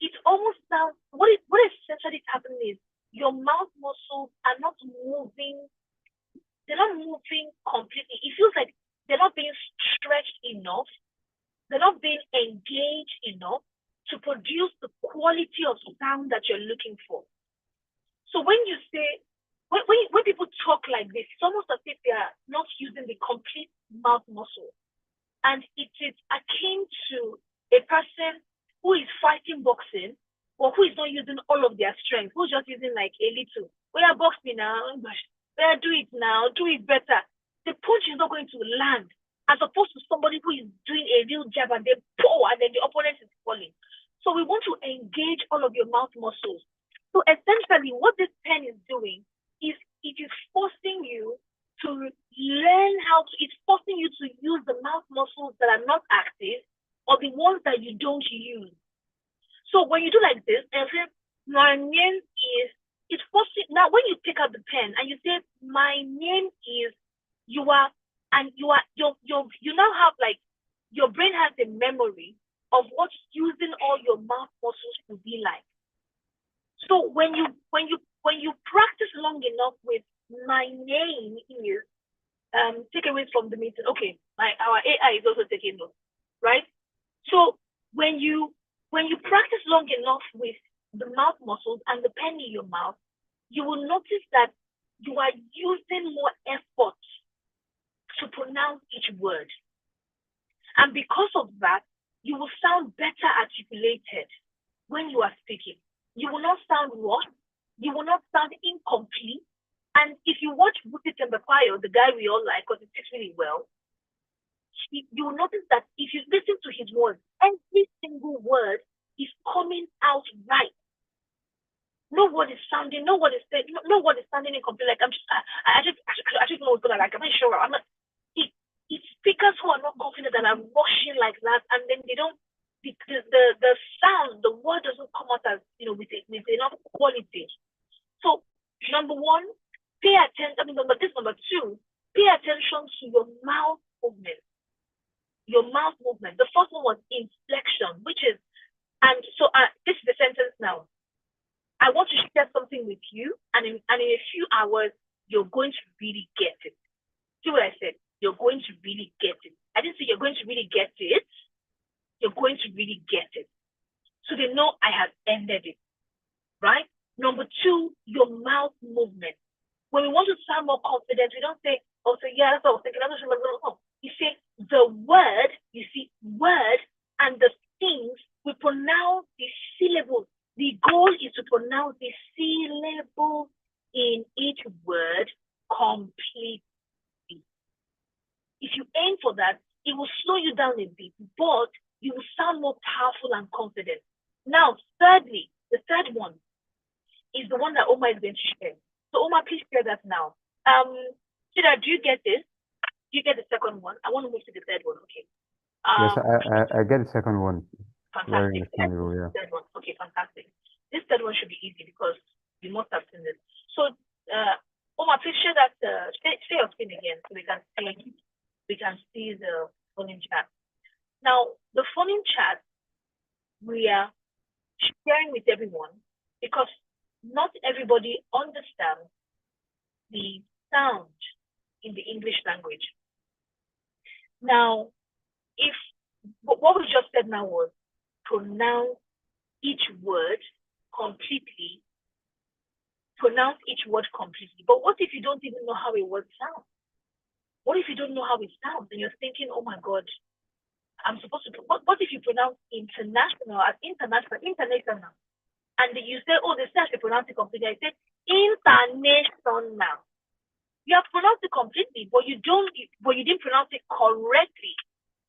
It's almost now, what essentially is happening is your mouth muscles are not moving. They're not moving completely. It feels like they're not being stretched enough. They're not being engaged enough to produce the quality of sound that you're looking for. So when you say, when people talk like this, it's almost as if they are not using the complete mouth muscle. And it is akin to a person who is fighting boxing or who is not using all of their strength, who's just using like a little. We are boxing now, we are do it now, do it better. The punch is not going to land, as opposed to somebody who is doing a real jab and then pull and then the opponent is falling. So we want to engage all of your mouth muscles. So essentially what this pen is doing is it is forcing you to learn it's forcing you to use the mouth muscles that are not active or the ones that you don't use. So when you do like this, my name is, it's forcing, now when you take out the pen and you say, my name is, you now have like, your brain has a memory of what using all your mouth muscles would be like. So when you practice long enough with my name is, take away from the meeting. Okay, our AI is also taking notes, right? So when you practice long enough with the mouth muscles and the pen in your mouth, you will notice that you are using more effort to pronounce each word. And because of that, you will sound better articulated when you are speaking. You will not sound rushed. You will not sound incomplete. And if you watch Buti Tembepayo, the guy we all like, because he speaks really well, you will notice that if you listen to his words, every single word is coming out right. No word is sounding incomplete. Like I just know what's going on. Like, I'm not sure. It's speakers who are not confident and are rushing like that, and then they don't. The sound, the word doesn't come out as with enough quality. So number one, pay attention. Number two, pay attention to your mouth movement. Your mouth movement. The first one was inflection, which is, and so this is the sentence now. I want to share something with you, and in a few hours, you're going to really get it. See what I said? You're going to really get it. I didn't say you're going to really get it. You're going to really get it. So they know I have ended it, right? Number two, your mouth movement. When we want to sound more confident, we don't say, oh, so yeah, that's what I was thinking. No. You say the word, you see, word and the things, we pronounce the syllables. The goal is to pronounce the syllables in each word completely. If you aim for that, it will slow you down a bit, but you will sound more powerful and confident. Now, thirdly, the third one is the one that Omar is going to share. So Omar, please share that now. Chida, do you get this? Do you get the second one? I want to move to the third one. Okay. Yes, I get the second one. Very Fantastic. understandable, yeah. Third one. Okay, fantastic. This third one should be easy because you must have seen this. So, Omar, please share that. Share your screen again so we can see the phone chat. Now, the phone chat we are sharing with everyone because not everybody understands the sound in the English language. Now, if what we just said now was pronounce each word completely, but what if you don't even know how a word sounds? What if you don't know how it sounds and you're thinking, oh my God, I'm supposed to, what if you pronounce international as international, and you say, oh, they say I should pronounce it completely. I said international. You have pronounced it completely, but you didn't pronounce it correctly.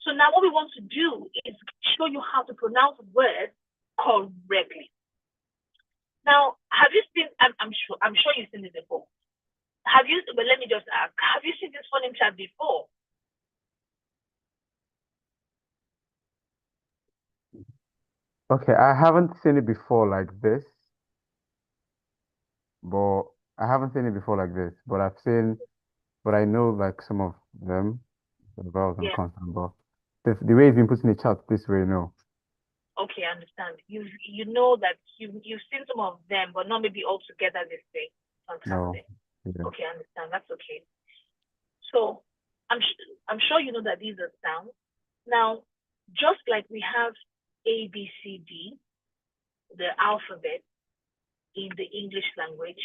So now what we want to do is show you how to pronounce words correctly. Now, have you seen, I'm sure you've seen this before. But let me just ask, have you seen this phone chat before? Okay, I haven't seen it before like this, but I know like some of them, the vowels and Yeah. consonants, but the way it's been put in the chat this way, no. Okay, I understand. You know that you've seen some of them, but not maybe all together this way. Fantastic. No. Yeah. Okay, I understand. That's okay. So I'm sure you know that these are sounds. Now, just like we have A, B, C, D, the alphabet in the English language,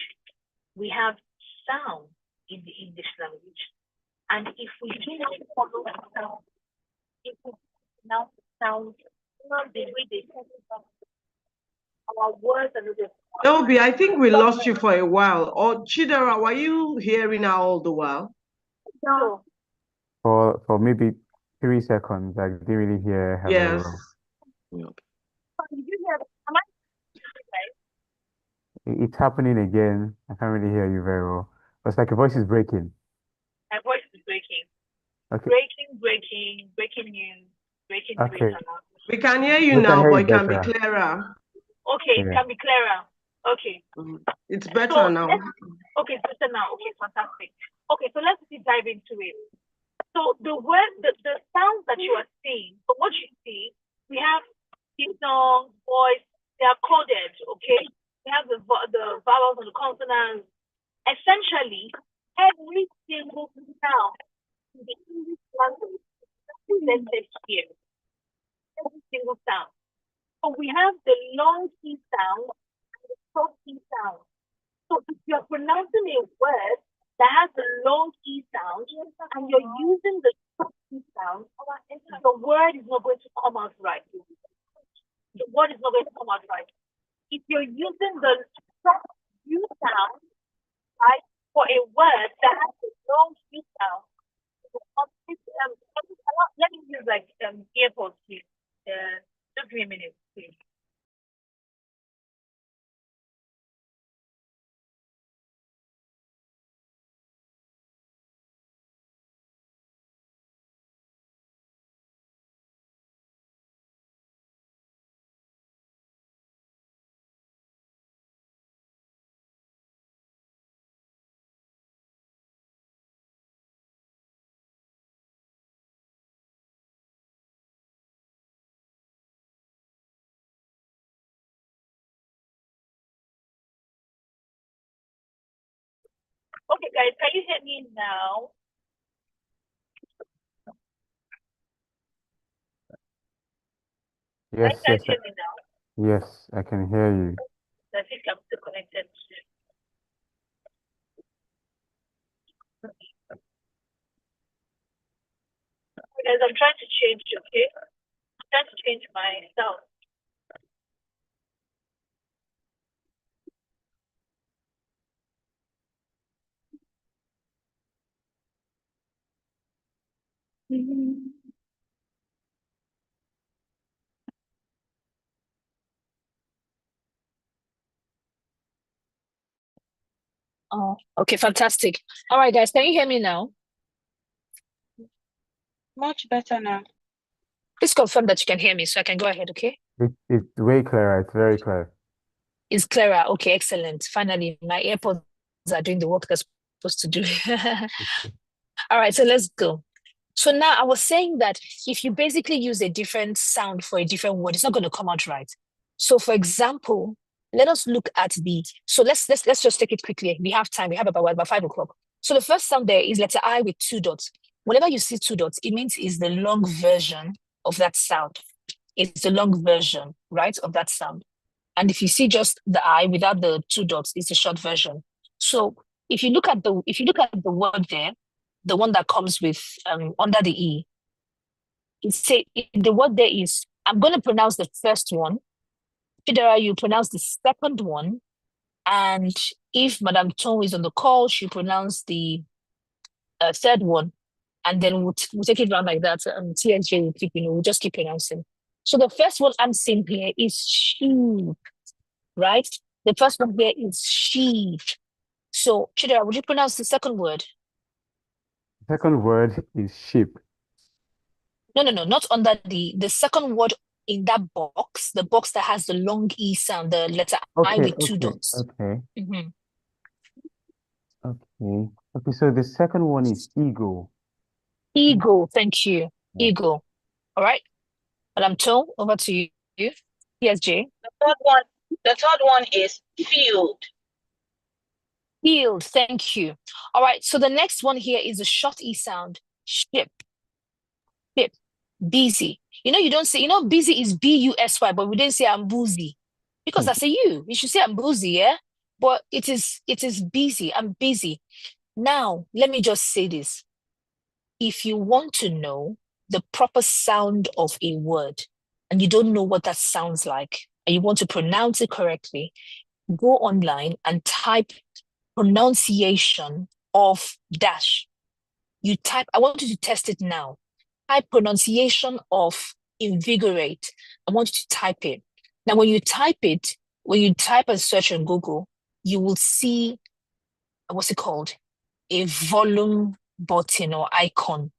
we have sound in the English language. And if we do not follow the sound, if we now sound the way they our words and the Obi, I think we lost you for a while. Or Chidera, were you hearing her all the while? No. For maybe 3 seconds, I didn't really hear her very Yes. well. Did you hear? Am I? It's happening again. I can't really hear you very well. It's like your voice is breaking. My voice is breaking. Okay. Breaking news. Okay. We can hear you We can now, hear but you it can be better. clearer. Okay, it Yeah. can be clearer. Okay. It's better So now. okay, it's better now. Okay, fantastic. Okay, so let's dive into it. So the sounds that you are seeing, so what you see, we have song, voice, they are coded, okay? We have the vowels and the consonants. Essentially, every single sound in the English language is represented here. Every single sound. So we have the long T sound and the short T sound. So if you're pronouncing a word that has a long E sound, and you're using the short E sound, the word is not going to come out right. The word is not going to come out right. If you're using the short U sound, right, for a word that has a long U sound, let me use like earpods, please. Just give me a minute, please. Okay, guys, can you hear me now? Yes, Can you yes, guys hear me now? yes, I can hear you. I think I'm still connected. Guys, I'm trying to change, okay? I'm trying to change my sound. Oh, okay, fantastic. All right, guys, can you hear me now? Much better now. Please confirm that you can hear me so I can go ahead, okay? It's way clearer. It's very clear. It's clearer. Okay, excellent. Finally, my AirPods are doing the work they're supposed to do. All right, so let's go. So now I was saying that if you basically use a different sound for a different word, it's not going to come out right. So for example, let us look at so let's just take it quickly. We have time. We have about 5 o'clock. So the first sound there is letter I with 2 dots. Whenever you see 2 dots, it means it's the long version of that sound. It's the long version, right, of that sound. And if you see just the I without the 2 dots, it's the short version. So if you look at the word there, the one that comes with under the E, the word there is, I'm going to pronounce the first one. Chidera, you pronounce the second one. And if Madame Tong is on the call, she pronounce the third one. And then we'll take it around like that. TSJ will keep, we'll just keep pronouncing. So the first one I'm seeing here is sheep, right? The first one here is sheep. So Chidera, would you pronounce the second word? The second word is sheep. No, not under the second word in that box, the box that has the long E sound, the letter I with 2 dots. Okay. Okay, so the second one is ego. Ego, thank you. Yeah. Ego. All right. Madam Cho, over to you. Yes, Jay. The third one is field. Field, thank you. All right, so the next one here is a short E sound. Ship. Ship. Busy. You don't say, busy is B-U-S-Y, but we didn't say I'm boozy. Because that's a U. You should say I'm boozy, yeah? But it is busy. I'm busy. Now, let me just say this. If you want to know the proper sound of a word and you don't know what that sounds like and you want to pronounce it correctly, go online and type pronunciation of dash. You type, I want you to test it now. Type pronunciation of invigorate. I want you to type it. Now, when you type a search on Google, you will see, what's it called? A volume button or icon.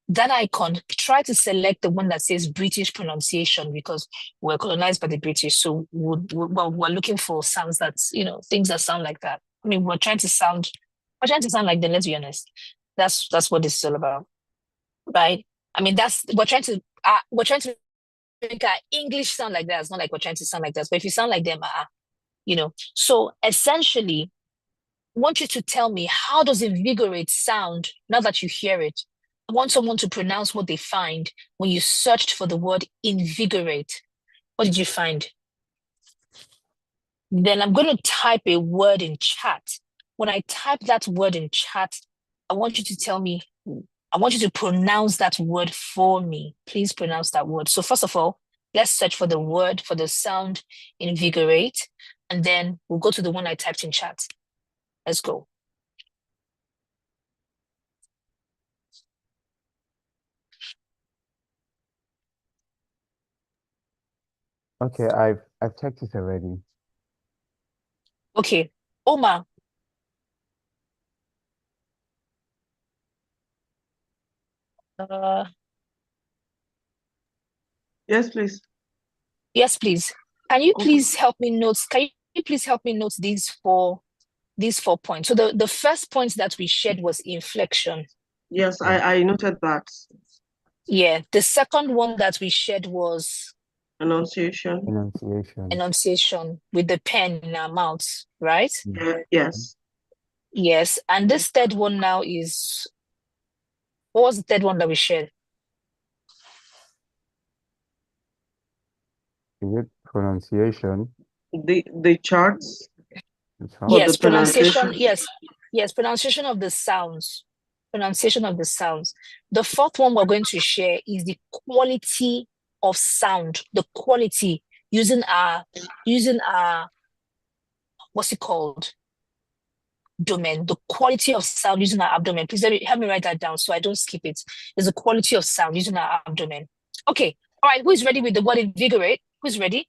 That icon, try to select the one that says British pronunciation because we're colonized by the British. So we're looking for sounds that, things that sound like that. I mean, we're trying to sound like them, let's be honest. That's what this is all about, right? I mean, we're trying to make our English sound like that. It's not like we're trying to sound like that. But if you sound like them, So essentially, I want you to tell me, how does invigorate sound now that you hear it? I want someone to pronounce what they find when you searched for the word invigorate. What did you find? Then I'm going to type a word in chat. when I type that word in chat, I want you to tell me, I want you to pronounce that word for me. Please pronounce that word. So first of all, let's search for the word, for the sound, invigorate, and then we'll go to the one I typed in chat. Let's go. Okay, I've checked it already. Okay, Omar. Yes, please. Yes, please. Can you Okay. please help me note? Can you please help me note these 4 points? So the first point that we shared was inflection. Yes, I noted that. Yeah. The second one that we shared was Enunciation. enunciation with the pen in our mouths, right? Yes. Yes. And this third one now is, what was the third one that we shared? Is it pronunciation? The charts. Yes, the pronunciation. pronunciation. Yes, pronunciation of the sounds. Pronunciation of the sounds. The fourth one we're going to share is the quality of sound. The quality using our what's it called? Abdomen. The quality of sound using our abdomen. Please help me write that down so I don't skip it. There's the quality of sound using our abdomen. Okay. All right. Who is ready with the word invigorate? Who's ready?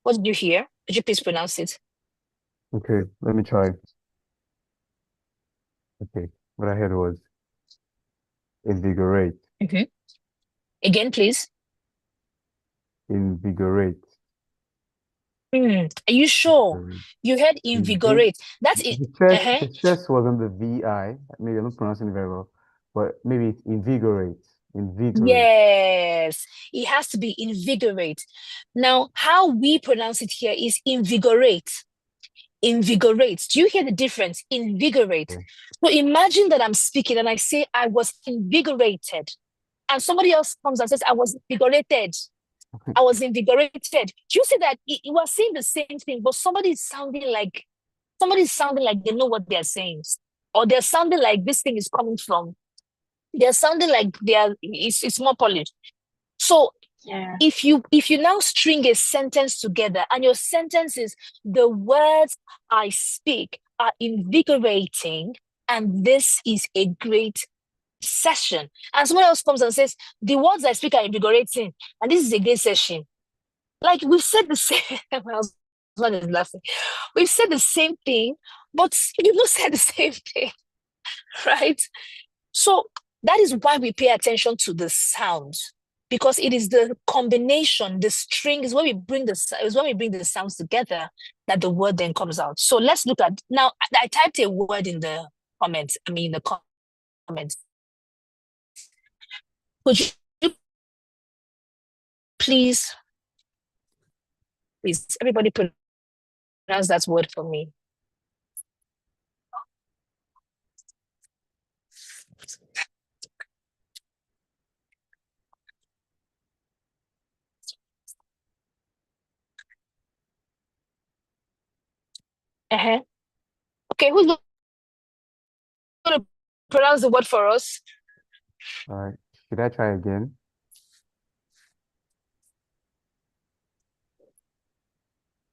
What did you hear? Could you please pronounce it? Okay, let me try. Okay, what I heard was invigorate. Again, please. Invigorate. Are you sure? You heard invigorate. That's it. The stress was on the VI. Maybe I'm not pronouncing it very well, but maybe it's invigorate. Invigorate. Yes, it has to be invigorate. Now, how we pronounce it here is invigorate. Invigorate. Do you hear the difference? Invigorate. Okay. So imagine that I'm speaking and I say I was invigorated, and somebody else comes and says I was invigorated. I was invigorated. Do you see that you are saying the same thing, but somebody's sounding like they know what they're saying, or they're sounding like this thing is coming from. They're sounding like it's more polished. So Yeah. if you now string a sentence together and your sentence is the words I speak are invigorating and this is a great session, and someone else comes and says the words I speak are invigorating and this is a great session, like we've said the same. My husband is laughing. We've said the same thing, but you've not said the same thing, right? So that is why we pay attention to the sound, because it is the combination, the string is when we bring the sounds together that the word then comes out. So let's look at now. I typed a word in the comments. Could you please everybody pronounce that word for me? Okay, who's going to pronounce the word for us? All right. Should I try again?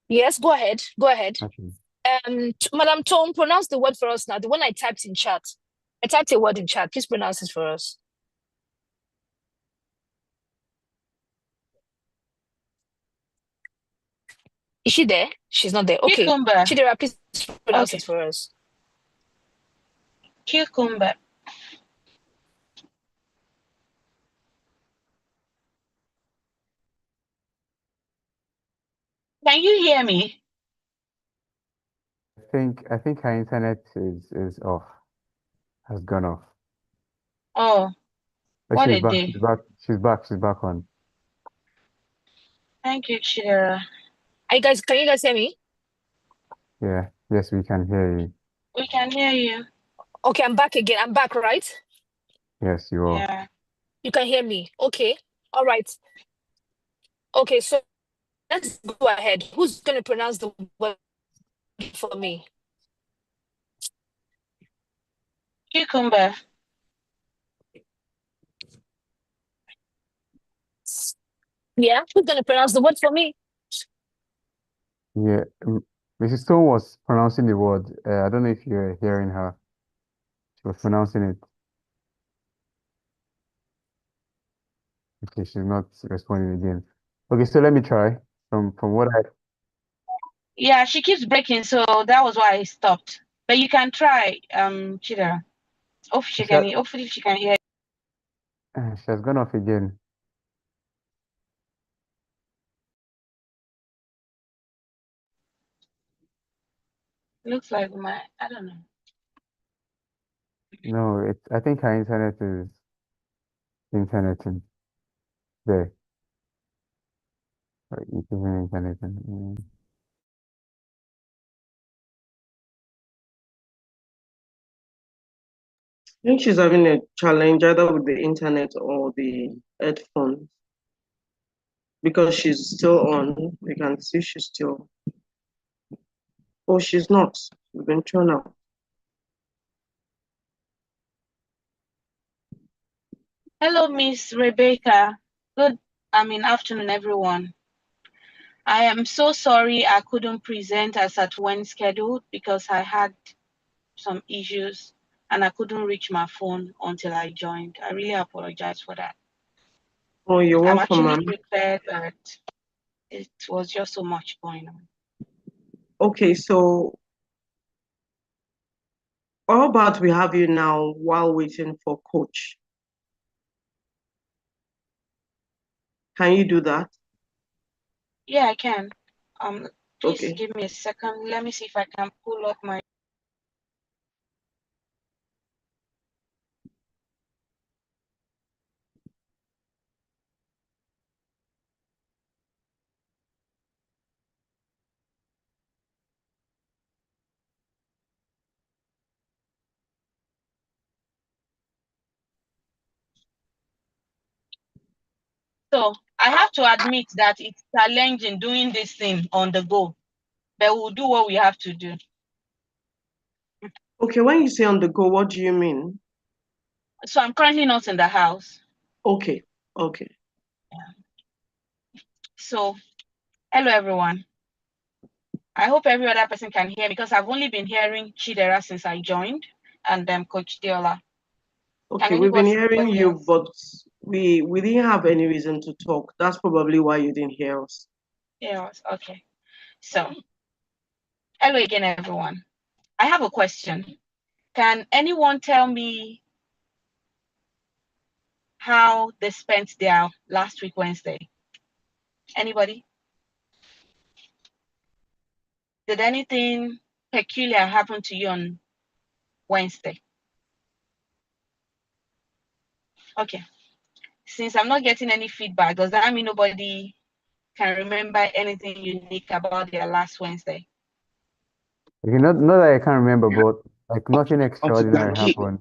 Yes, go ahead. Okay. Madam Tom, pronounce the word for us now. The one I typed in chat. I typed a word in chat. Please pronounce it for us. Is she there? She's not there. Okay. Cucumber. Chidera, please pronounce Okay. it for us. Cucumber. Can you hear me? I think her internet is off. Has gone off. Oh, But what she's a back. day. She's back on. Thank you, Chidera. Can you guys hear me? Yeah. Yes, we can hear you. We can hear you. Okay, I'm back again. I'm back, right? Yes, you are. Yeah. You can hear me. Okay. All right. Okay, so let's go ahead. Who's going to pronounce the word for me? Cucumber. Yeah, who's gonna pronounce the word for me? Yeah, Mrs. Stone was pronouncing the word. I don't know if you're hearing her. She was pronouncing it. Okay, she's not responding again. Okay, so let me try. From what I Yeah, she keeps breaking, so that was why I stopped. But you can try, Chidera. Hopefully she can hear. she has gone off again. Looks like I don't know. No, I think her internet is interneting there. It isn't interneting. I think she's having a challenge either with the internet or the headphones because she's still on. You can see she's still. Oh, she's not. She's been thrown out. Hello, Miss Rebecca. Good, afternoon, everyone. I am so sorry I couldn't present as at when scheduled because I had some issues and I couldn't reach my phone until I joined. I really apologize for that. Oh, you're I'm welcome, actually ma'am. prepared, but it was just so much going on. Okay, so how about we have you now while waiting for coach? Can you do that? Yeah, I can. Please Okay. give me a second. Let me see if I can pull up my. So I have to admit that it's challenging doing this thing on the go, but we'll do what we have to do. Okay, when you say on the go, what do you mean? So I'm currently not in the house. Okay, okay. So, hello everyone. I hope every other person can hear me because I've only been hearing Chidera since I joined and Coach Deola. Okay, we've been hearing you, but we didn't have any reason to talk. That's probably why you didn't hear us. Yes, okay. So, hello again, everyone. I have a question. Can anyone tell me how they spent their last week Wednesday? Anybody? Did anything peculiar happen to you on Wednesday? Okay. Since I'm not getting any feedback, does that mean nobody can remember anything unique about their last Wednesday? Okay, not that I can't remember, but like nothing extraordinary happened.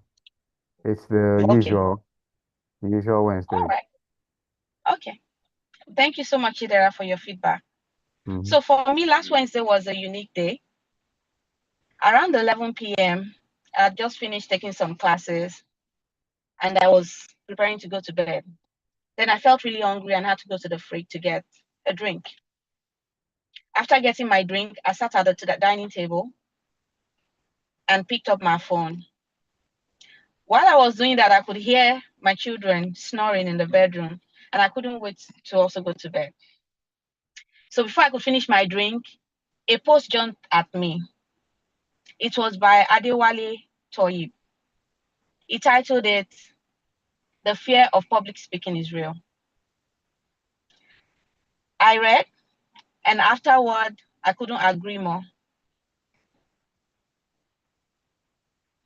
It's the usual Wednesday. All right. Okay. Thank you so much, Chidera, for your feedback. Mm-hmm. So for me, last Wednesday was a unique day. Around 11 p.m., I had just finished taking some classes and I was preparing to go to bed. Then I felt really hungry and had to go to the fridge to get a drink. After getting my drink, I sat at the dining table and picked up my phone. While I was doing that, I could hear my children snoring in the bedroom and I couldn't wait to also go to bed. So before I could finish my drink, a post jumped at me. It was by Adewale Toyib. He titled it, "The Fear of Public Speaking is Real." I read, and afterward, I couldn't agree more.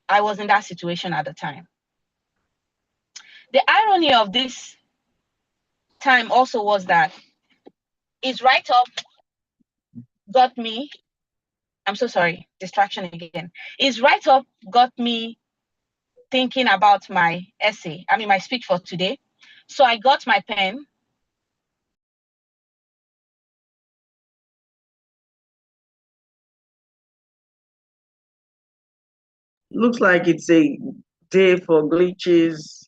I was in that situation at the time. The irony of this time also was that his write-up got me, I'm so sorry, distraction again. His write-up got me thinking about my essay, my speech for today. So I got my pen. Looks like it's a day for glitches,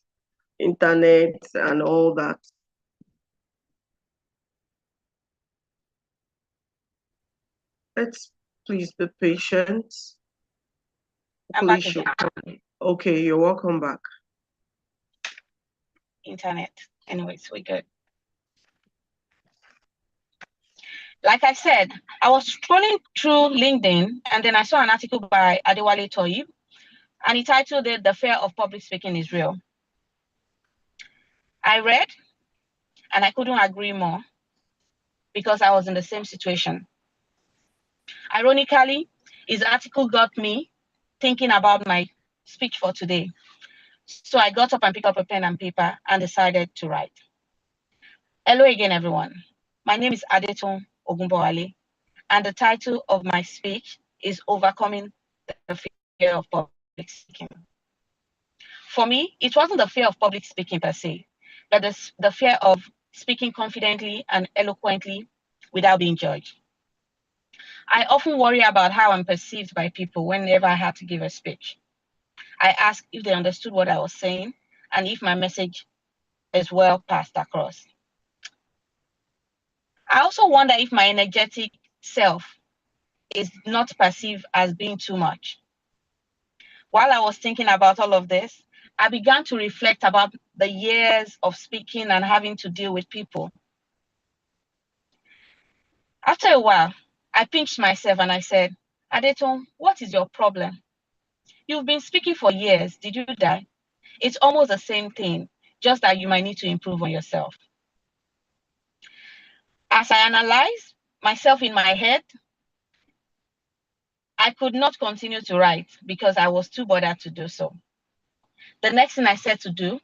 internet, and all that. Let's please be patient. I'm back again. Okay, you're welcome back. Internet. Anyways, we're good. Like I said, I was scrolling through LinkedIn and then I saw an article by Adewale Toyib and he titled it, "The Fear of Public Speaking is Real." I read and I couldn't agree more because I was in the same situation. Ironically, his article got me thinking about my speech for today. So I got up and picked up a pen and paper and decided to write. Hello again, everyone. My name is Adetun Ogunbowale, and the title of my speech is Overcoming the Fear of Public Speaking. For me, it wasn't the fear of public speaking per se, but the fear of speaking confidently and eloquently without being judged. I often worry about how I'm perceived by people whenever I had to give a speech. I ask if they understood what I was saying and if my message is well passed across. I also wonder if my energetic self is not perceived as being too much. While I was thinking about all of this, I began to reflect about the years of speaking and having to deal with people. After a while, I pinched myself and I said, Adetun, what is your problem? You've been speaking for years. Did you die? It's almost the same thing, just that you might need to improve on yourself. As I analyzed myself in my head, I could not continue to write because I was too bothered to do so. The next thing I said to do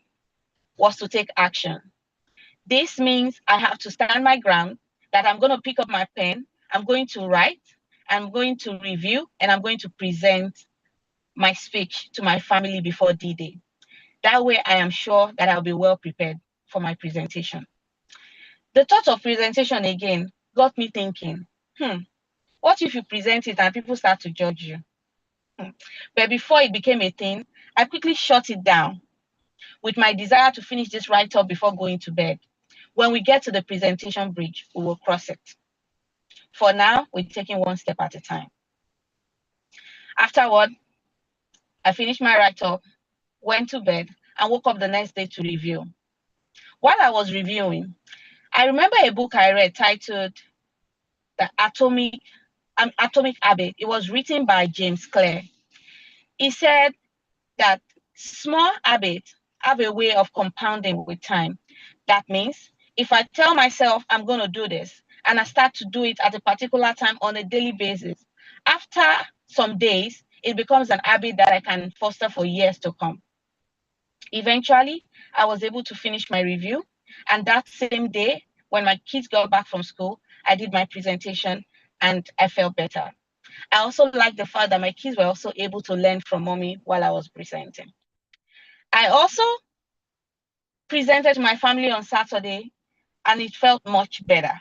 was to take action. This means I have to stand my ground, that I'm going to pick up my pen, I'm going to write, I'm going to review, and I'm going to present my speech to my family before D-Day. That way I am sure that I'll be well prepared for my presentation. The thought of presentation again got me thinking, what if you present it and people start to judge you? But before it became a thing, I quickly shut it down with my desire to finish this write-up before going to bed. When we get to the presentation bridge, we will cross it. For now, we're taking one step at a time. Afterward, I finished my write-up, went to bed, and woke up the next day to review. While I was reviewing, I remember a book I read titled The Atomic Habit. It was written by James Clear. He said that small habits have a way of compounding with time. That means if I tell myself I'm going to do this and I start to do it at a particular time on a daily basis, after some days, it becomes an habit that I can foster for years to come. Eventually, I was able to finish my review. And that same day, when my kids got back from school, I did my presentation and I felt better. I also like the fact that my kids were also able to learn from mommy while I was presenting. I also presented to my family on Saturday and it felt much better.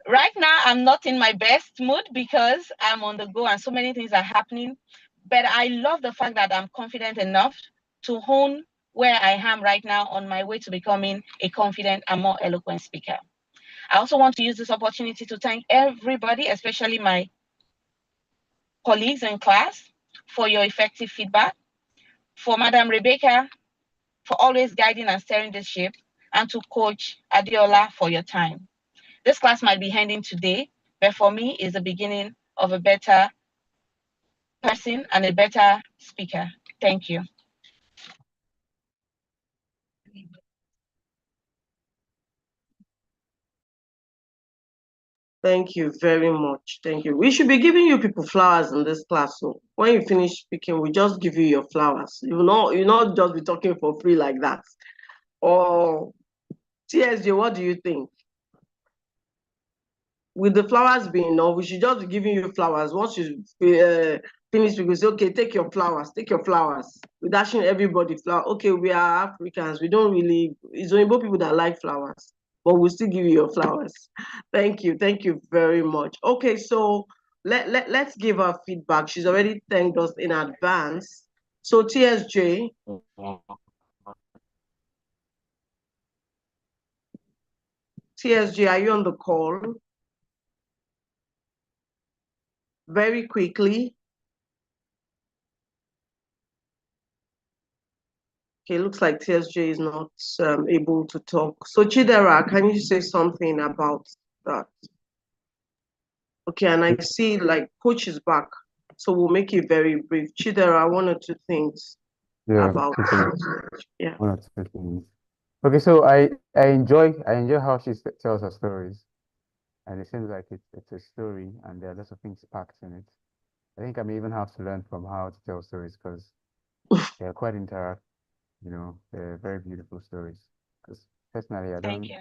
Right now, I'm not in my best mood because I'm on the go and so many things are happening. But I love the fact that I'm confident enough to hone where I am right now on my way to becoming a confident and more eloquent speaker. I also want to use this opportunity to thank everybody, especially my colleagues in class, for your effective feedback, for Madam Rebecca, for always guiding and steering this ship, and to Coach Adiola for your time. This class might be ending today, but for me, it's the beginning of a better person and a better speaker. Thank you. Thank you very much. Thank you. We should be giving you people flowers in this class. So when you finish speaking, we just give you your flowers. You not just be talking for free like that. Or TSJ, what do you think? With the flowers being enough, we should just be giving you flowers. Once you finish, we say, okay, take your flowers, take your flowers. We're dashing everybody flowers. Okay, we are Africans. We don't really, it's only people that like flowers, but we'll still give you your flowers. Thank you very much. Okay, so let's give her feedback. She's already thanked us in advance. So TSJ, are you on the call? Very quickly. Okay, looks like TSJ is not able to talk. So Chidera, can you say something about that? Okay, and I see like Coach is back, so we'll make it very brief. Chidera, one or two things about yeah. One or two things. Okay, so I enjoy how she tells her stories, and it seems like it's a story, and there are lots of things packed in it. I think I may even have to learn from how to tell stories because they're quite interactive. You know, they're very beautiful stories. Because personally, I Thank don't you.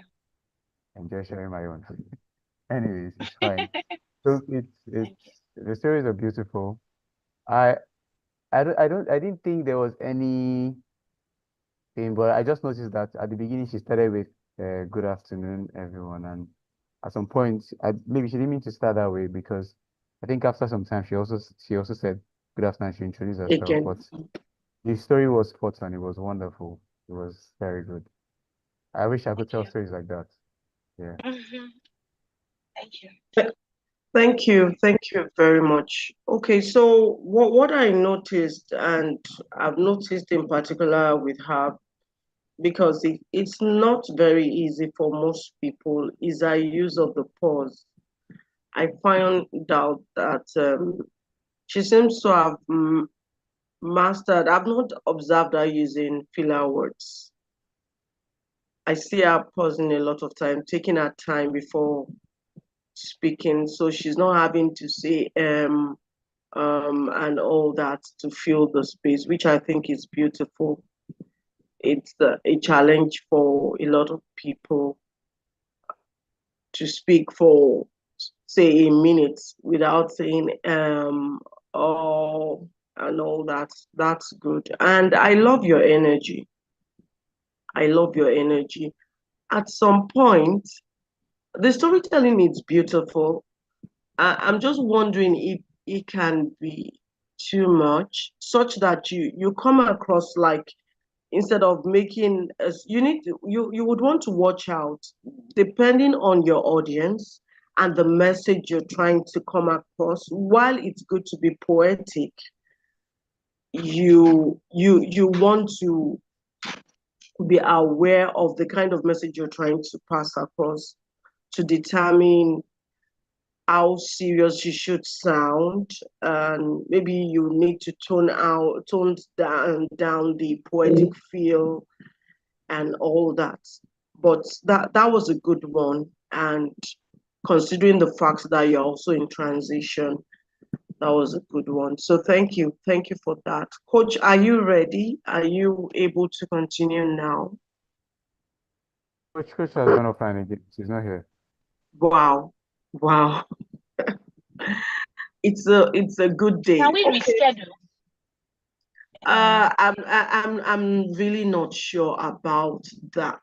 enjoy sharing my own. Anyways, it's fine. So Thank you. the stories are beautiful. I didn't think there was any thing, but I just noticed that at the beginning she started with good afternoon, everyone, and at some point, maybe she didn't mean to start that way because I think after some time she also said good afternoon. She introduced herself, Again. but the story was spot on. It was wonderful. It was very good. I wish I could tell stories like that. Yeah. Thank you. Thank you very much. Okay, so what I noticed, and I've noticed in particular with her, because it's not very easy for most people, is her use of the pause. I find out that she seems to have mastered. I've not observed her using filler words. I see her pausing a lot of time, taking her time before speaking, so she's not having to say and all that to fill the space, which I think is beautiful. It's a challenge for a lot of people to speak for, say, a minute without saying oh and all that. That's good. And I love your energy. I love your energy. At some point, the storytelling is beautiful. I'm just wondering if it can be too much, such that you come across like, instead of making as you would want to watch out depending on your audience and the message you're trying to come across. While it's good to be poetic, you want to be aware of the kind of message you're trying to pass across to determine how serious you should sound, and maybe you need to tone down the poetic feel and all that. But that was a good one, and considering the fact that you're also in transition, that was a good one. So thank you for that. Coach, are you ready? Are you able to continue now? Coach has gone offline again. She's not here. Wow. It's a good day. Can we reschedule? I'm really not sure about that.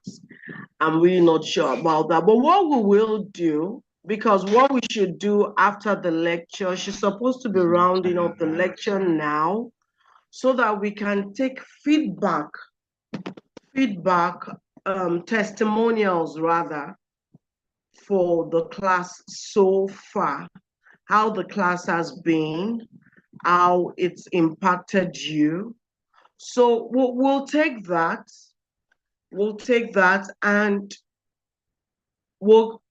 I'm really not sure about that. But what we will do, because what we should do after the lecture, she's supposed to be rounding up the lecture now, so that we can take feedback, testimonials rather, for the class so far, how the class has been, how it's impacted you. So we'll take that. And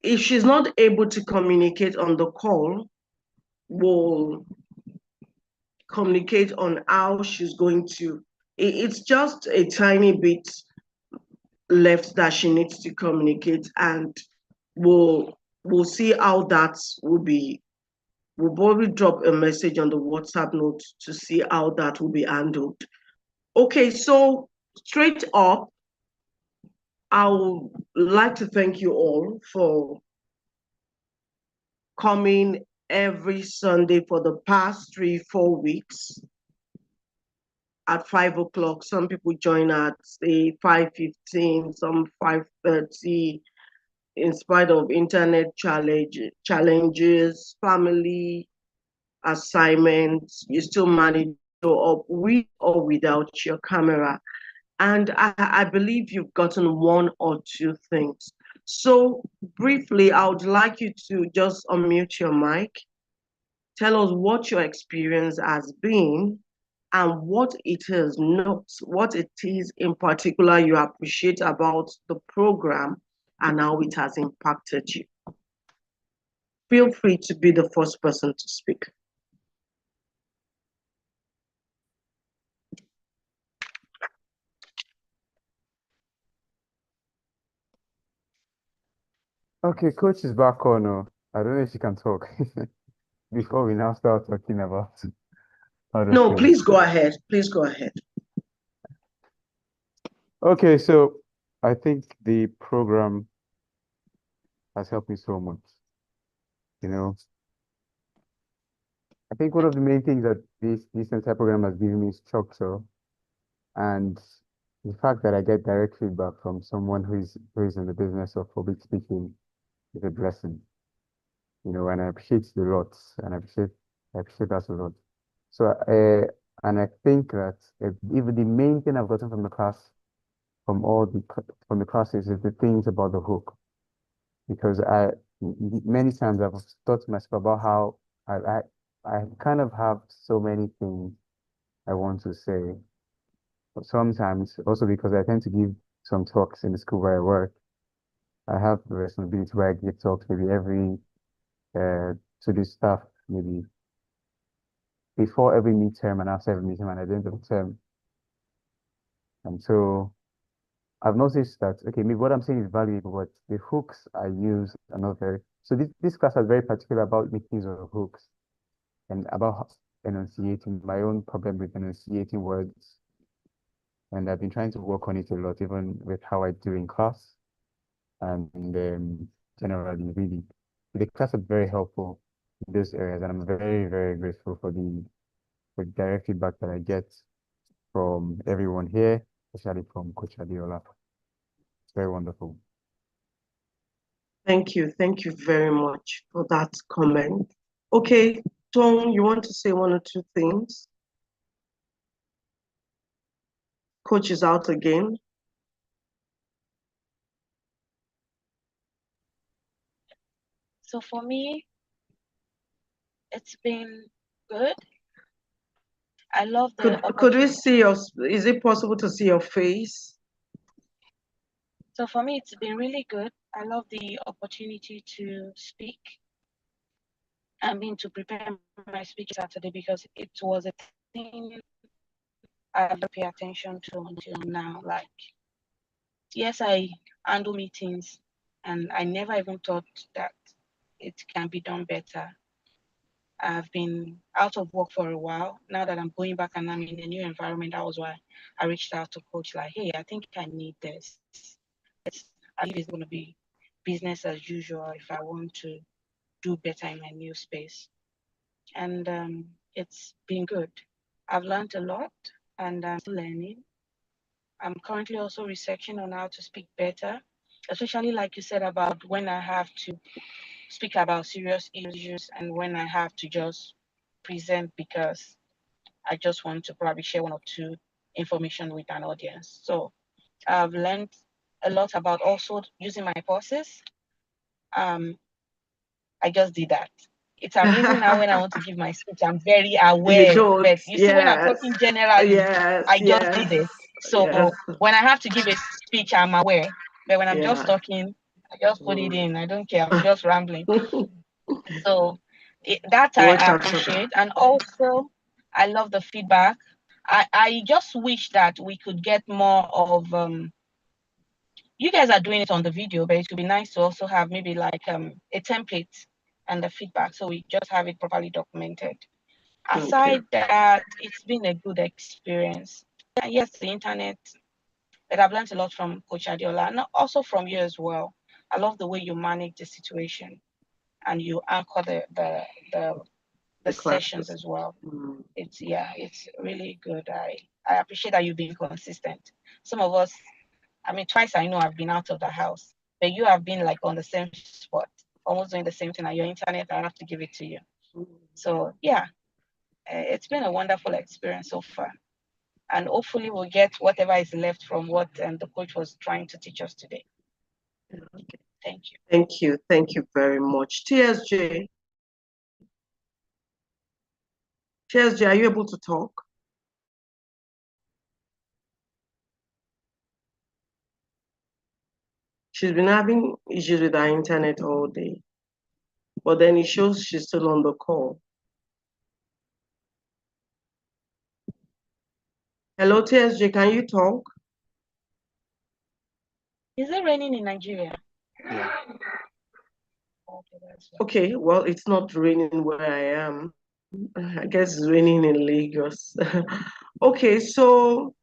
if she's not able to communicate on the call, we'll communicate on how she's going to. It's just a tiny bit left that she needs to communicate, and we'll see how that will be. We'll probably drop a message on the WhatsApp note to see how that will be handled. Okay, so straight up, I would like to thank you all for coming every Sunday for the past 3-4 weeks at 5 o'clock. Some people join at say 5:15, some 5:30. In spite of internet challenges, family assignments, you still manage up with or without your camera. And I believe you've gotten one or two things. So briefly, I would like you to just unmute your mic. Tell us what your experience has been and what it is not, what it is in particular you appreciate about the program and how it has impacted you. Feel free to be the first person to speak. Okay, coach is back on. I don't know if she can talk before we now start talking about other No, things. please go ahead. Please go ahead. Okay, so I think the program has helped me so much. You know, I think one of the main things that this entire program has given me is structure, and the fact that I get direct feedback from someone who is in the business of public speaking is a blessing. You know, and I appreciate it a lot, and I appreciate that a lot. So, and I think that even the main thing I've gotten from the class, from the classes, is the things about the hook, because many times I've thought to myself about how I kind of have so many things I want to say, but sometimes also because I tend to give some talks in the school where I work, I have the responsibility where I give talks maybe every to the staff maybe before every midterm and after every midterm and at the end of the term. And so I've noticed that, okay, maybe what I'm saying is valuable, but the hooks I use are not very. So this class is very particular about making use of hooks and about enunciating, my own problem with enunciating words. And I've been trying to work on it a lot, even with how I do in class. And generally, really, the class is very helpful in those areas. And I'm very, very grateful for the direct feedback that I get from everyone here, especially from Coach Adeola. It's very wonderful. Thank you. Thank you very much for that comment. Okay, Tom, you want to say one or two things? Coach is out again. So for me, it's been good. I love the Could we see your, is it possible to see your face? So for me, it's been really good. I love the opportunity to speak. I mean, to prepare my speech Saturday because it was a thing I had to pay attention to until now. Like, yes, I handle meetings, and I never even thought that it can be done better. I've been out of work for a while. Now that I'm going back and I'm in a new environment, that was why I reached out to coach like, hey, I think I need this. I believe it's going to be business as usual if I want to do better in my new space. And it's been good. I've learned a lot and I'm still learning. I'm currently also researching on how to speak better, especially like you said about when I have to speak about serious issues and when I have to just present because I just want to probably share one or two information with an audience. So I've learned a lot about also using my pauses. I just did that. It's amazing now when I want to give my speech, I'm very aware. But you see, when I'm talking generally, I just did it. So when I have to give a speech, I'm aware. But when I'm just talking, I just put it in. I don't care. I'm just rambling. So that I appreciate. And also, I love the feedback. I just wish that we could get more of you guys are doing it on the video, but it would be nice to also have maybe like a template and the feedback so we just have it properly documented. Aside that, it's been a good experience. Yes, the internet, but I've learned a lot from Coach Adeola and also from you as well. I love the way you manage the situation and you anchor the sessions as well. It's really good. I appreciate that you've been consistent. Some of us, I mean, twice I know I've been out of the house, but you have been like on the same spot, almost doing the same thing on your internet. I have to give it to you. So yeah, It's been a wonderful experience so far. And hopefully we'll get whatever is left from what the coach was trying to teach us today. Okay. Thank you. Thank you. Thank you very much. TSJ. TSJ, are you able to talk? She's been having issues with her internet all day, but then it shows she's still on the call. Hello, TSJ, can you talk? Is it raining in Nigeria? Yeah. Okay, well, it's not raining where I am. I guess it's raining in Lagos. Okay, so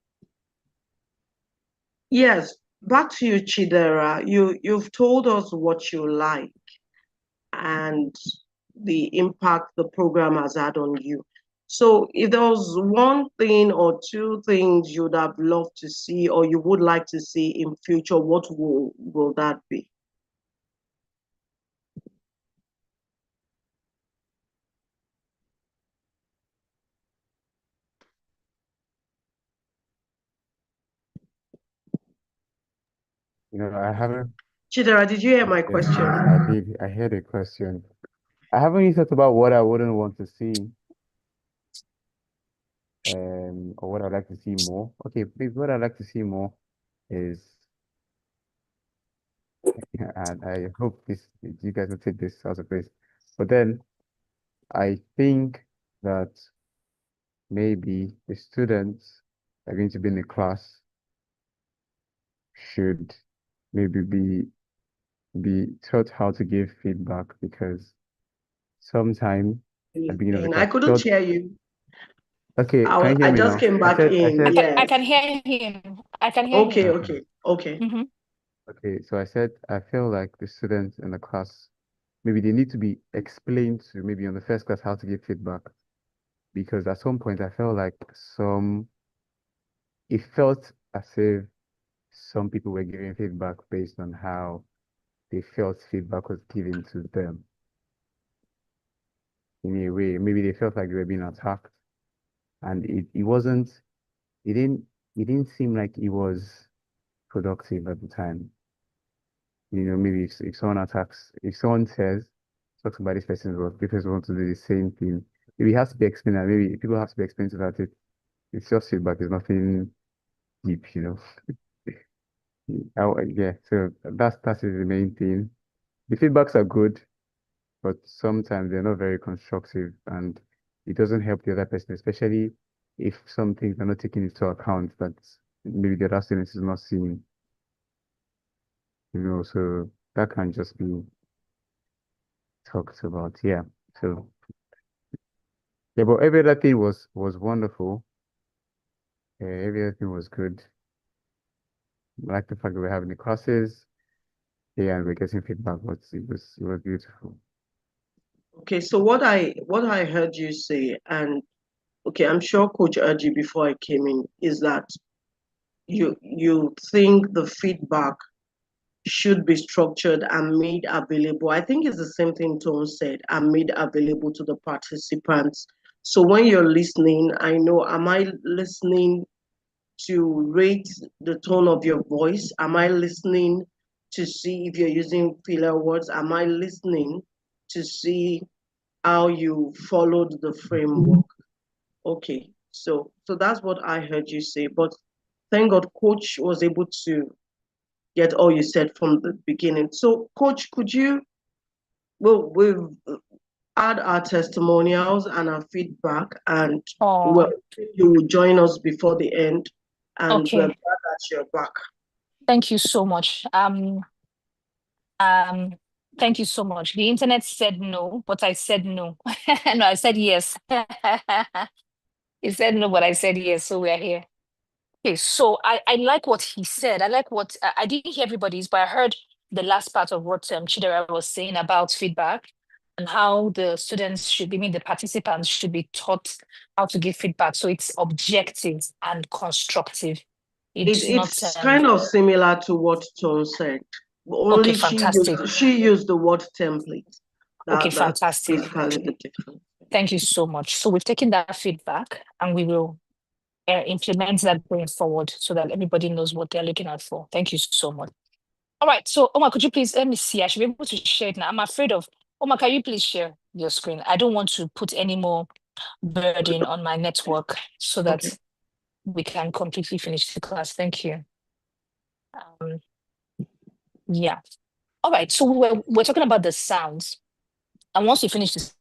yes, back to you, Chidera. You've told us what you like and the impact the program has had on you. So if there was one thing or two things you'd have loved to see or you would like to see in future, what will that be? I haven't. Chidera, did you hear my question? I did. I heard a question. I haven't really thought about what I wouldn't want to see, or what I'd like to see more. Okay, please, what I'd like to see more is, and I hope you guys will take this as a place. But then I think that maybe the students that are going to be in the class should maybe be taught how to give feedback, because sometimes at the beginning of the And class, I couldn't hear you. okay, can you hear I me just now? came back in. I said, Yes. I can hear him. I can hear Okay, him. okay. Mhm. okay, so I said I feel like the students in the class, maybe they need to be explained to, maybe on the first class, how to give feedback, because at some point I felt like it felt as if some people were giving feedback based on how they felt feedback was given to them. In a way, maybe they felt like they were being attacked, and it didn't seem like it was productive at the time. Maybe if someone talks about this person's work, people want to do the same thing. Maybe it has to be explained, and maybe people have to be explained to that it's just feedback, it's nothing deep, Yeah, so that is the main thing. The feedbacks are good, but sometimes they're not very constructive, and it doesn't help the other person, especially if some things are not taken into account that maybe the other student is not seeing. So that can just be talked about. Yeah. So yeah, but every other thing was wonderful. Every other thing was good. I like the fact that we're having the classes. Yeah, and we're getting feedback, but it was beautiful. Okay, so what I heard you say, and okay, I'm sure Coach heard you before I came in, is that you think the feedback should be structured and made available. I think it's the same thing Tom said, and made available to the participants. So when you're listening, I know, am I listening to rate the tone of your voice? Am I listening to see if you're using filler words? Am I listening to see how you followed the framework? Okay, so that's what I heard you say. But thank God, Coach was able to get all you said from the beginning. So, Coach, could you? Well, we've had our testimonials and our feedback, and you will join us before the end. And Okay. we're glad that you're back. Thank you so much. Thank you so much. The internet said no, but I said no. No, I said yes. He said no, but I said yes. So we're here. Okay, so I like what he said. I like what I didn't hear everybody's, but I heard the last part of what Chidera was saying about feedback and how the students the participants should be taught how to give feedback. So it's objective and constructive. It's not kind of similar to what Tom said. Only fantastic. she used the word template. Okay, fantastic. That's basically the difference. Thank you so much. So we've taken that feedback and we will implement that going forward so that everybody knows what they're looking out for. Thank you so much. All right. So Omar, could you please let me see? I should be able to share it now. I'm afraid of Omar, can you please share your screen? I don't want to put any more burden on my network so that we can completely finish the class. Thank you. Yeah. All right. So we're talking about the sounds. And once you finish this,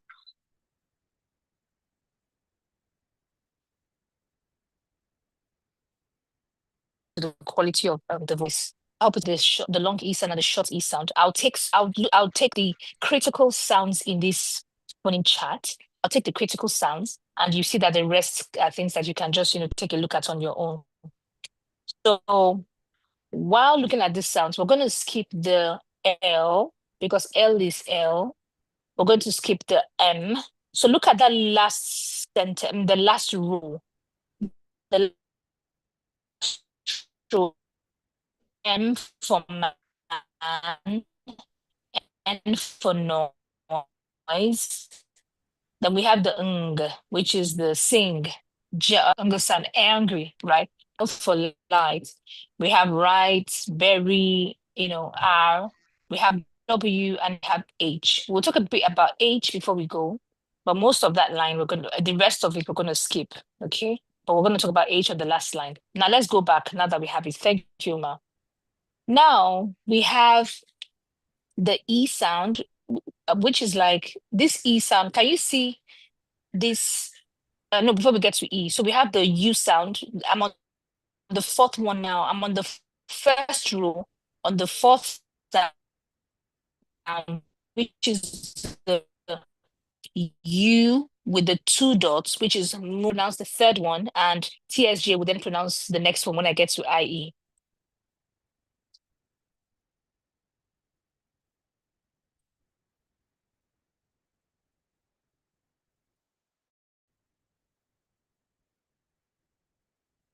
the quality of the voice. I'll put the long E sound and the short E sound. I'll take the critical sounds in this morning chat. I'll take the critical sounds, and you see that the rest are things that you can just take a look at on your own. So while looking at these sounds, we're going to skip the L because L is L. We're going to skip the M. So look at that last sentence, the last row. The last M for man, N for noise. Then we have the ng, which is the sing. Understand angry, right? For light. We have right, berry, R. We have W and we have H. We'll talk a bit about H before we go, but most of that line the rest of it we're gonna skip, okay? But we're gonna talk about H on the last line. Now let's go back now that we have it. Thank you, Ma. Now we have the E sound, which is like this E sound. Can you see this? No, before we get to E. So we have the U sound. I'm on the fourth one now. I'm on the first row on the fourth sound, which is the U with the two dots, which is pronounce the third one, and TSJ will then pronounce the next one when I get to IE.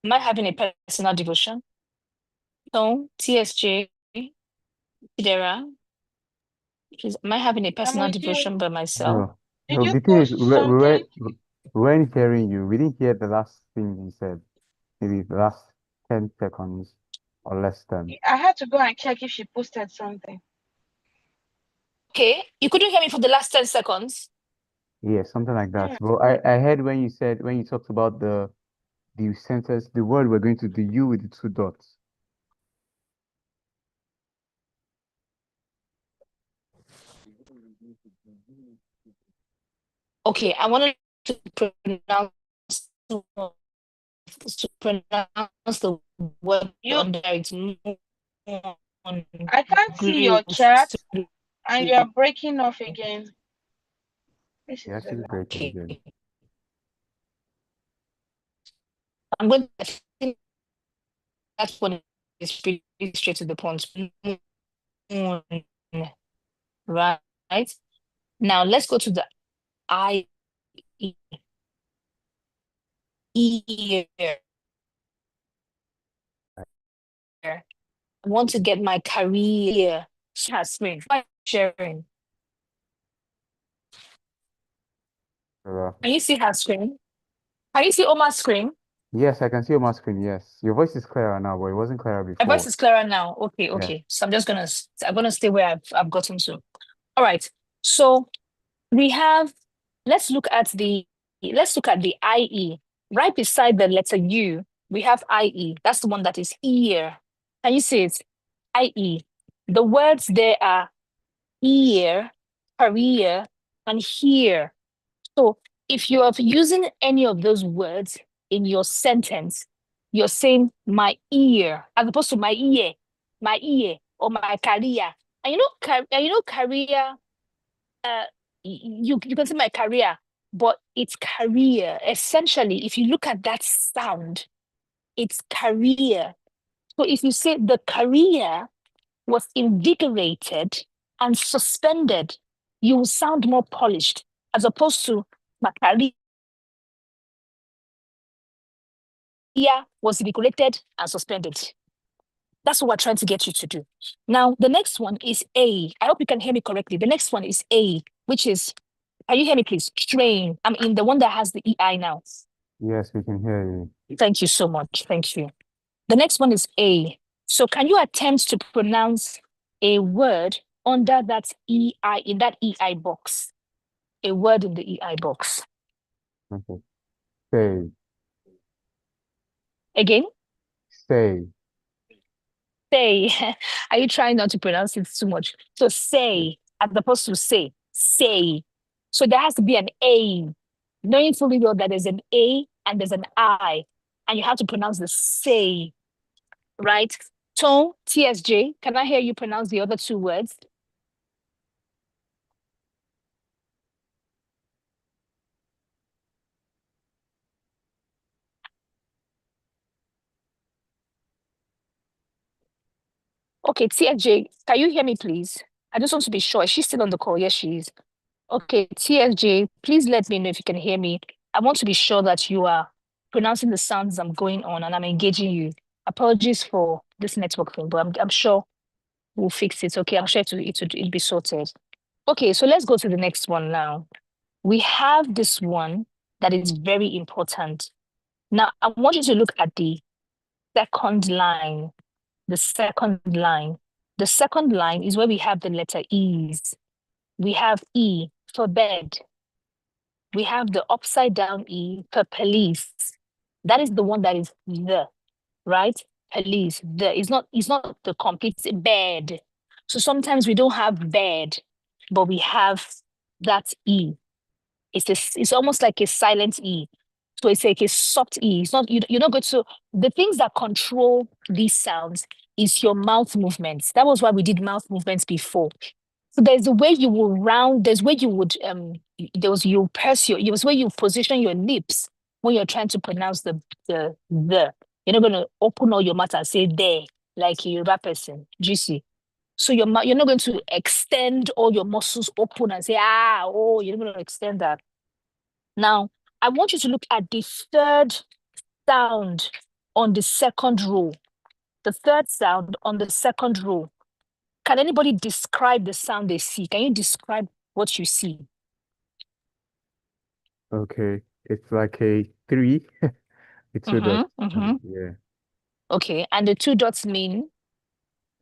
Am I having a personal devotion? No, TSJ, Chidera. Am I having a personal with you. devotion by myself? No. Did No, you the thing is, post something? we weren't hearing you. We didn't hear the last thing you said. Maybe the last 10 seconds or less than. I had to go and check if she posted something. Okay, you couldn't hear me for the last 10 seconds. Yeah, something like that. Yeah. But I heard when you talked about the sentence, the word we're going to the U with the two dots. Okay, I wanted to pronounce the word under its I can't see your chat, and you are breaking off again. You're actually breaking again. I'm going to think that's one is pretty straight to the point. Right? Now let's go to the I ear. I want to get my career screen. Sharing. Can you see her screen? Can you see Omar's screen? Yes, I can see on my screen. Yes, your voice is clearer now, but it wasn't clearer before. My voice is clearer now. Okay. So I'm gonna stay where I've gotten to. All right. So we have. Let's look at the IE. Right beside the letter U, we have IE. That's the one that is ear. Can you see it? IE. The words there are ear, career, and hear. So if you are using any of those words in your sentence, you're saying my ear as opposed to my ear, or my career. And career. You can say my career, but it's career. Essentially, if you look at that sound, it's career. So if you say the career was invigorated and suspended, you will sound more polished as opposed to my career was invigorated and suspended. That's what we're trying to get you to do. Now, the next one is A. I hope you can hear me correctly. The next one is A, which is Can you hear me, please? Train. I'm in the one that has the EI now. Yes, we can hear you. Thank you so much. Thank you. The next one is A. So can you attempt to pronounce a word under that EI, in that EI box? A word in the EI box. Okay. Say. Again? Say. Say. Are you trying not to pronounce it too much? So say, as opposed to say. Say. So there has to be an A. Knowing fully well that there's an A and there's an I, and you have to pronounce the say, right? Tone, TSJ, can I hear you pronounce the other two words? Okay, TSJ, can you hear me, please? I just want to be sure. Is she still on the call? Yes, she is. Okay, TSJ, please let me know if you can hear me. I want to be sure that you are pronouncing the sounds I'm going on and I'm engaging you. Apologies for this network thing, but I'm sure we'll fix it. Okay, I'm sure it'll be sorted. Okay, so let's go to the next one now. We have this one that is very important. Now, I want you to look at the second line. The second line. The second line is where we have the letter E's. We have E for bed. We have the upside down E for police. That is the one that is the, right? Police, the. It's not the complete bed. So sometimes we don't have bed, but we have that E. It's almost like a silent E. So it's like a soft E. It's not, you're not going to, the things that control these sounds is your mouth movements. That was why we did mouth movements before. So there's a way you will round, there's where you would, you press there's where you position your lips when you're trying to pronounce the. You're not going to open all your mouth and say there, like a Yoruba person. Do you see? So you're not going to extend all your muscles open and say, you're not going to extend that. Now, I want you to look at the third sound on the second row. The third sound on the second row. Can anybody describe the sound they see? Can you describe what you see? Okay. It's like a 3 with 2 dots. Yeah. Okay, and the 2 dots mean?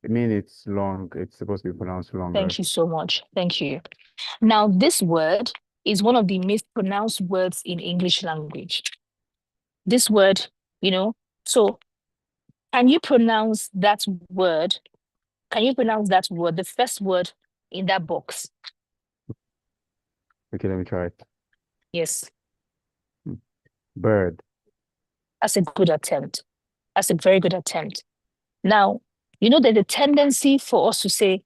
I mean, it's long. It's supposed to be pronounced long, right? Thank you so much. Thank you. Now, this word is one of the mispronounced words in English language. This word, so can you pronounce that word? Can you pronounce that word, the first word in that box? Okay, let me try it. Yes. Bird. That's a good attempt. That's a very good attempt. Now, there's a tendency for us to say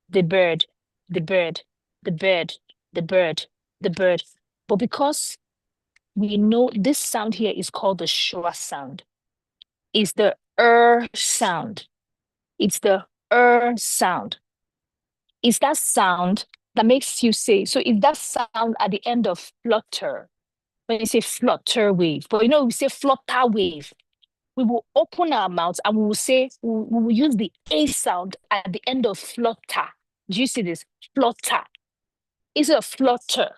the bird, the bird, the bird, the bird, the bird. But because we know this sound here is called the schwa sound. It's the sound. It's the sound. It's that sound that makes you say, so it's that sound at the end of flutter. When you say flutter wave, but we say flutter wave. We will open our mouths and we will say, we will use the A sound at the end of flutter. Do you see this? Flutter. Instead of flutter.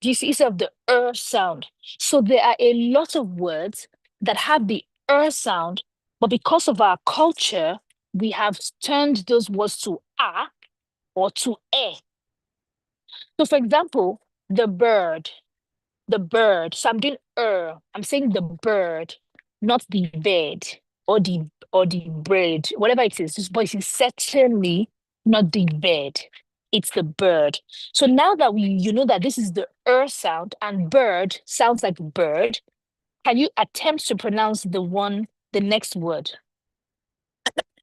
Do you see? Instead of the sound. So there are a lot of words that have the sound, but because of our culture, we have turned those words to A or to E. So for example, the bird. So I'm doing I'm saying the bird, not the bed or the bird, whatever it is. But it's certainly not the bed. It's the bird. So now that you know that this is the sound and bird sounds like bird, can you attempt to pronounce the next word?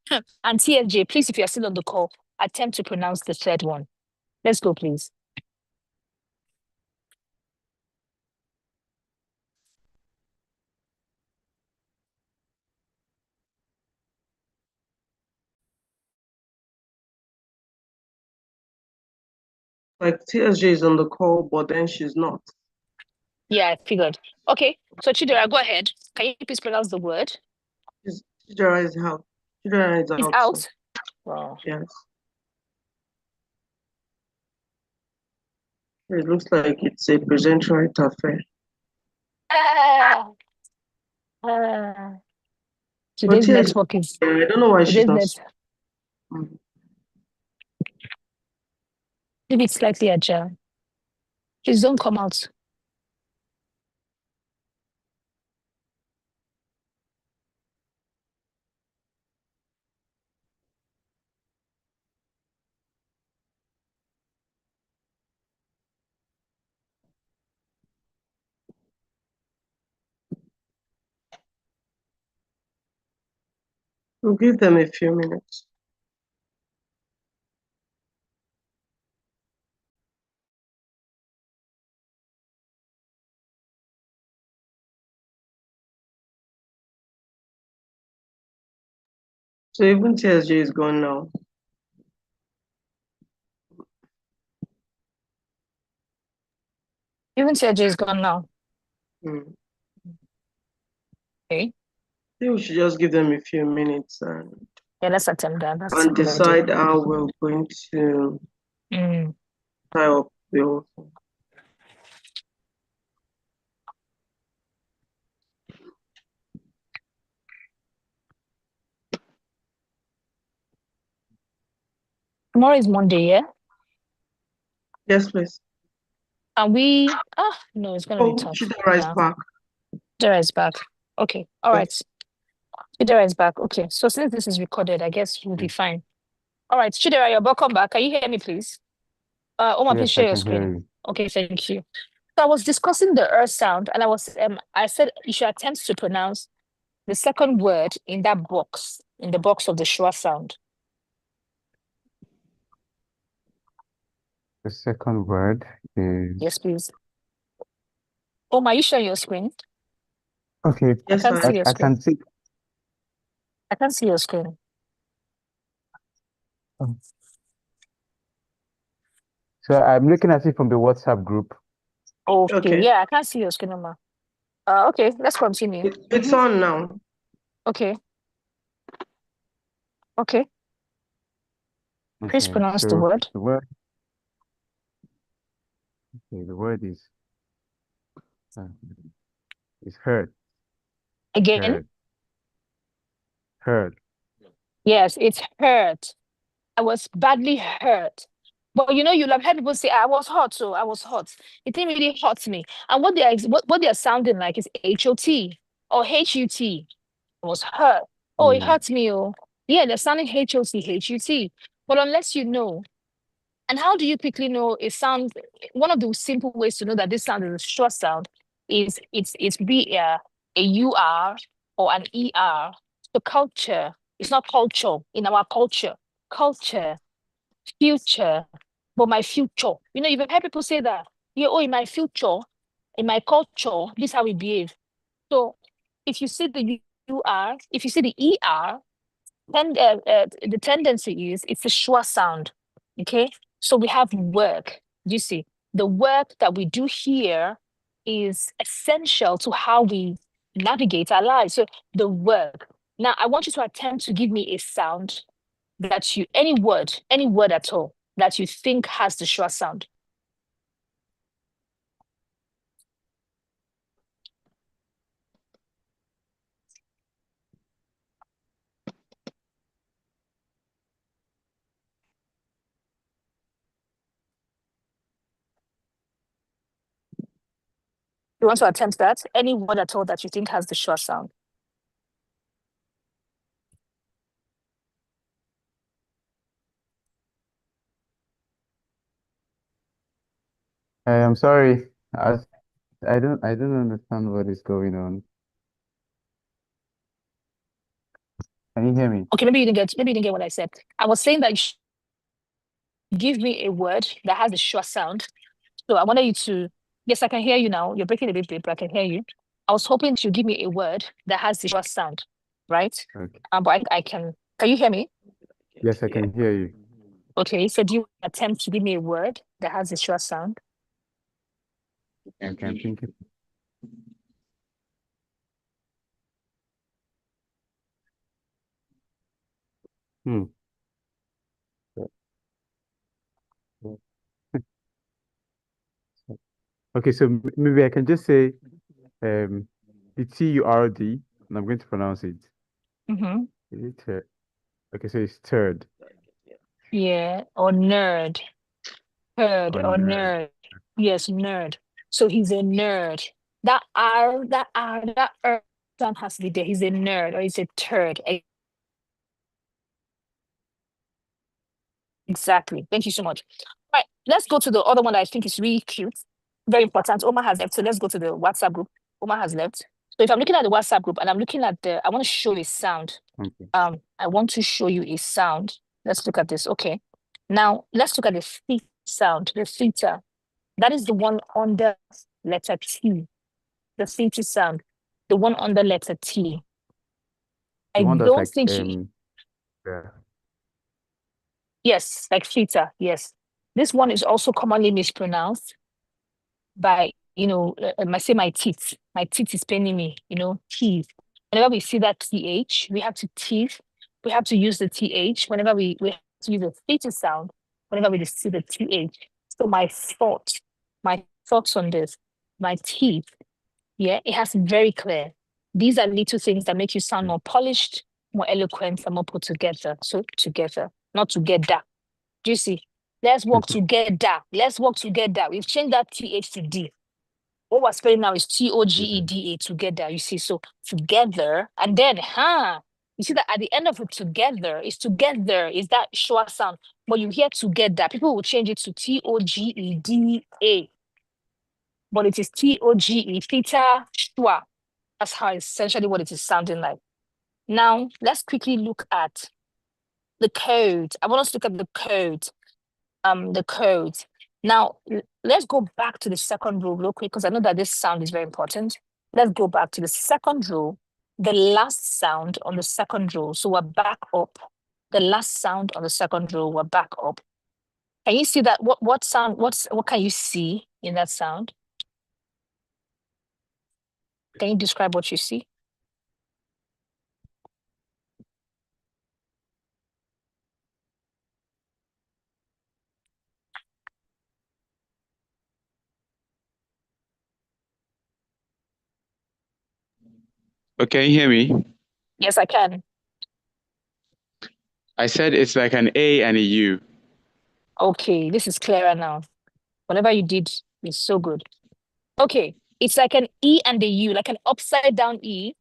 And TSJ, please, if you're still on the call, attempt to pronounce the third one. Let's go, please. Like TSJ is on the call, but then she's not. Yeah, I figured. Okay, so Chidera, go ahead. Can you please pronounce the word? Chidera is out. Chidera is out. It's out? Wow. Yes. It looks like it's a present-right affair. Ah, ah. But Today's yes, network is I don't know why she's today's not. net. Mm. Maybe it's slightly agile. Please don't come out. We'll give them a few minutes. So even TSJ is gone now. Even Sergey is gone now. Mm. Okay. I think we should just give them a few minutes and Yeah, let's attempt that. That's a good idea. decide how we're going to tie up the whole thing. Tomorrow is Monday, yeah? Yes, please. And we no, it's gonna be tough. Chidera is Yeah. back. Chidera is back. Okay, all right. Chidera is back. Okay, so since this is recorded, I guess we'll be fine. All right, Chidera, you're welcome back. Can you hear me, please? Omar, please Yes, share I your can hear screen. you. Okay, thank you. So I was discussing the earth sound, and I said you should attempt to pronounce the second word in that box, in the box of the schwa sound. The second word is Yes, please. Omar, are you sharing your screen? okay. Yes, I can't see your I screen. can see. I can't see your screen. So I'm looking at it from the WhatsApp group. Okay, yeah, I can't see your screen, Omar. Okay, let's continue. It's on now. Okay. Okay. Please Okay, pronounce the so word. the word. Okay, the word is heard. Again? Heard. Heard. Yes, it's hurt. I was badly hurt. But you'll have heard people say, I was hot, so I was hot. It didn't really hurt me. And what they are sounding like is HOT or HUT. I was hurt. Oh, it hurt me. Oh, yeah, they're sounding HOT, HUT. But unless you know, and how do you quickly know it sounds? One of the simple ways to know that this sound is a short sound is it's be a UR or an ER. So culture, it's not culture in our culture. Culture, future, but my future. You've heard people say that. Yeah, oh, in my future, in my culture, this is how we behave. So if you see the UR, if you see the ER, then the tendency is it's a schwa sound. Okay, so we have work. You see, the work that we do here is essential to how we navigate our lives. So the work. Now, I want you to attempt to give me a sound that any word at all that you think has the schwa sound. You want to attempt that? Any word at all that you think has the schwa sound. I'm sorry. I don't understand what is going on. Can you hear me? Okay, maybe you didn't get what I said. I was saying that you should give me a word that has the schwa sound. So I wanted you to, yes, I can hear you now. You're breaking a bit, but I can hear you. I was hoping to give me a word that has the schwa sound, right? Okay. But I can you hear me? Yes, I can hear you. Okay, so do you attempt to give me a word that has the schwa sound? I can think it. Hmm. Okay, so maybe I can just say the T-U-R-D, and I'm going to pronounce it. Mm-hmm. Is it third? Okay, so it's third. Yeah, or nerd. Nerd Or or nerd. nerd. Yes, nerd. So he's a nerd. That R, that sound has to be there. He's a nerd or he's a turd. Exactly. Thank you so much. All right, let's go to the other one that I think is really cute. Very important. Omar has left. So let's go to the WhatsApp group. Omar has left. So if I'm looking at the WhatsApp group and I'm looking at I want to show a sound. Okay. I want to show you a sound. Let's look at this. Okay. Now let's look at the feet sound, the theta. That is the one under letter T. The theta sound. The one under letter T. The I one that's don't like think yeah. yes, like theta, yes. This one is also commonly mispronounced by, I say my teeth. My teeth is paining me, teeth. Whenever we see that TH, we have to teeth. We have to use the TH. Whenever we have to use the theta sound, whenever we see the TH. So my thoughts on this, my teeth, yeah, it has to be very clear. These are little things that make you sound more polished, more eloquent, and more put together. So together, not together. Do you see? Let's work together. Let's work together. We've changed that TH to D. What we're spelling now is TOGEDA, together. You see, so together, and then, you see that at the end of it, together is that short sound. But you hear together, people will change it to TOGEDA. But it is TOGE, theta, shua. That's how essentially what it is sounding like. Now, let's quickly look at the code. I want us to look at the code. The code. Now, let's go back to the second row real quick, because I know that this sound is very important. Let's go back to the second row, the last sound on the second row. So we're back up. The last sound on the second row, we're back up. Can you see that? What sound, what can you see in that sound? Can you describe what you see? Okay, you hear me? Yes, I can. I said it's like an A and a U. Okay, this is clearer now. Whatever you did is so good. Okay, it's like an E and a U, like an upside down E,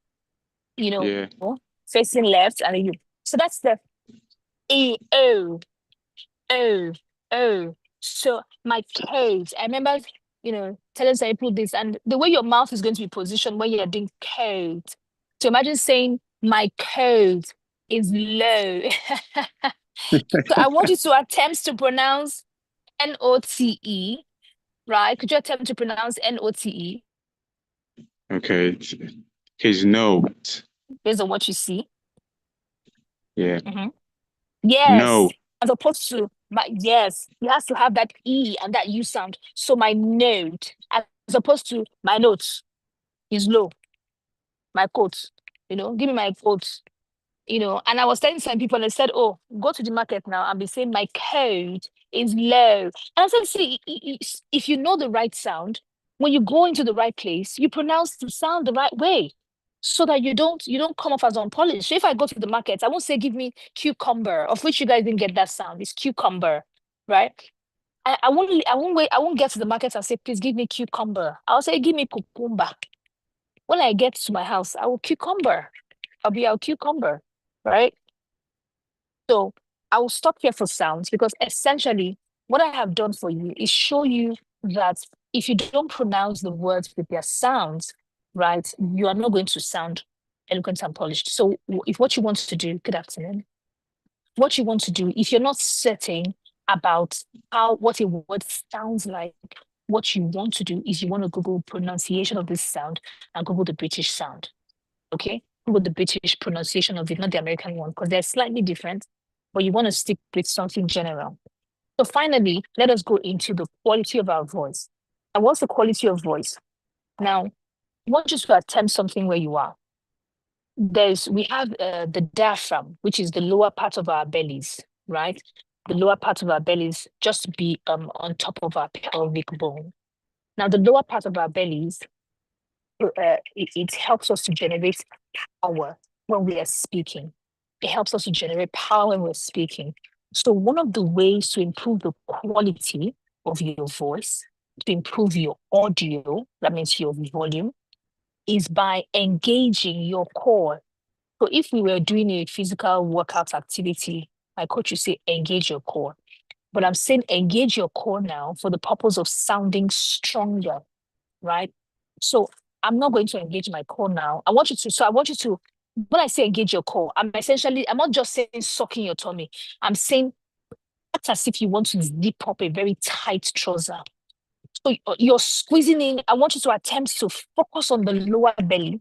Yeah. facing left and a U. So that's the E, O, O, O. So my codes, I remember, telling some people this, and the way your mouth is going to be positioned when you're doing code. So imagine saying, my code is low. So I want you to attempt to pronounce N-O-T-E, right? Could you attempt to pronounce N-O-T-E? Okay. His note. Based on what you see? Yeah. Yes. No. As opposed to yes, you have to have that E and that U sound. So my note, as opposed to my notes, is low. My coat, give me my coat, and I was telling some people and they said, oh, go to the market now and be saying my code is low. And I said, see, if you know the right sound, when you go into the right place, you pronounce the sound the right way so that you don't come off as unpolished. So if I go to the market, I won't say give me cucumber, of which you guys didn't get that sound. It's cucumber, right? I won't get to the market and say, please give me cucumber. I'll say, give me cucumber. When I get to my house, I will cucumber. I'll be our cucumber, right? So I will stop here for sounds, because essentially what I have done for you is show you that if you don't pronounce the words with their sounds, right, you are not going to sound eloquent and polished. So if what you want to do, good afternoon, what you want to do, if you're not certain about what a word sounds like, what you want to do is you want to Google pronunciation of this sound and Google the British sound, okay? Google the British pronunciation of it, not the American one, because they're slightly different, but you want to stick with something general. So finally, let us go into the quality of our voice. And what's the quality of voice? Now, I want you to attempt something where you are. We have the diaphragm, which is the lower part of our bellies, right? The lower part of our bellies just be on top of our pelvic bone. Now, the lower part of our bellies, it helps us to generate power when we are speaking. It helps us to generate power when we're speaking. So one of the ways to improve the quality of your voice, to improve your audio, that means your volume, is by engaging your core. So if we were doing a physical workout activity, my coach would say, engage your core. But I'm saying engage your core now for the purpose of sounding stronger, right? So I'm not going to engage my core now. I want you to, when I say engage your core, I'm not just saying sucking your tummy. I'm saying act as if you want to zip up a very tight trouser. So you're squeezing in. I want you to attempt to focus on the lower belly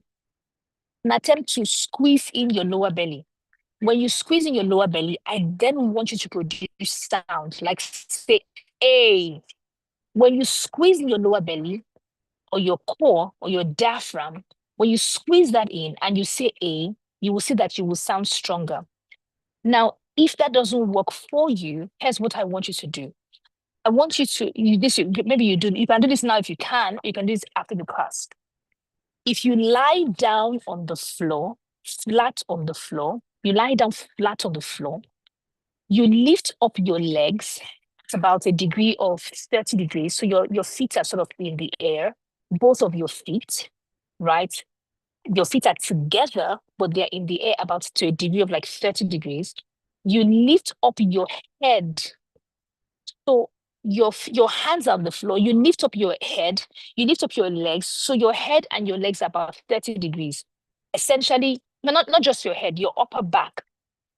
and attempt to squeeze in your lower belly. When you squeeze in your lower belly, I then want you to produce sound, like say, A. When you squeeze in your lower belly or your core or your diaphragm, when you squeeze that in and you say A, you will see that you will sound stronger. Now, if that doesn't work for you, here's what I want you to do. I want you to, maybe you can do this now if you can do this after the class. If you lie down on the floor, flat on the floor, you lie down flat on the floor, you lift up your legs, it's about a degree of 30 degrees. So your feet are sort of in the air, both of your feet, right? Your feet are together, but they're in the air about to a degree of like 30 degrees. You lift up your head. So your hands are on the floor, you lift up your head, you lift up your legs. So your head and your legs are about 30 degrees. Essentially, not just your head, your upper back.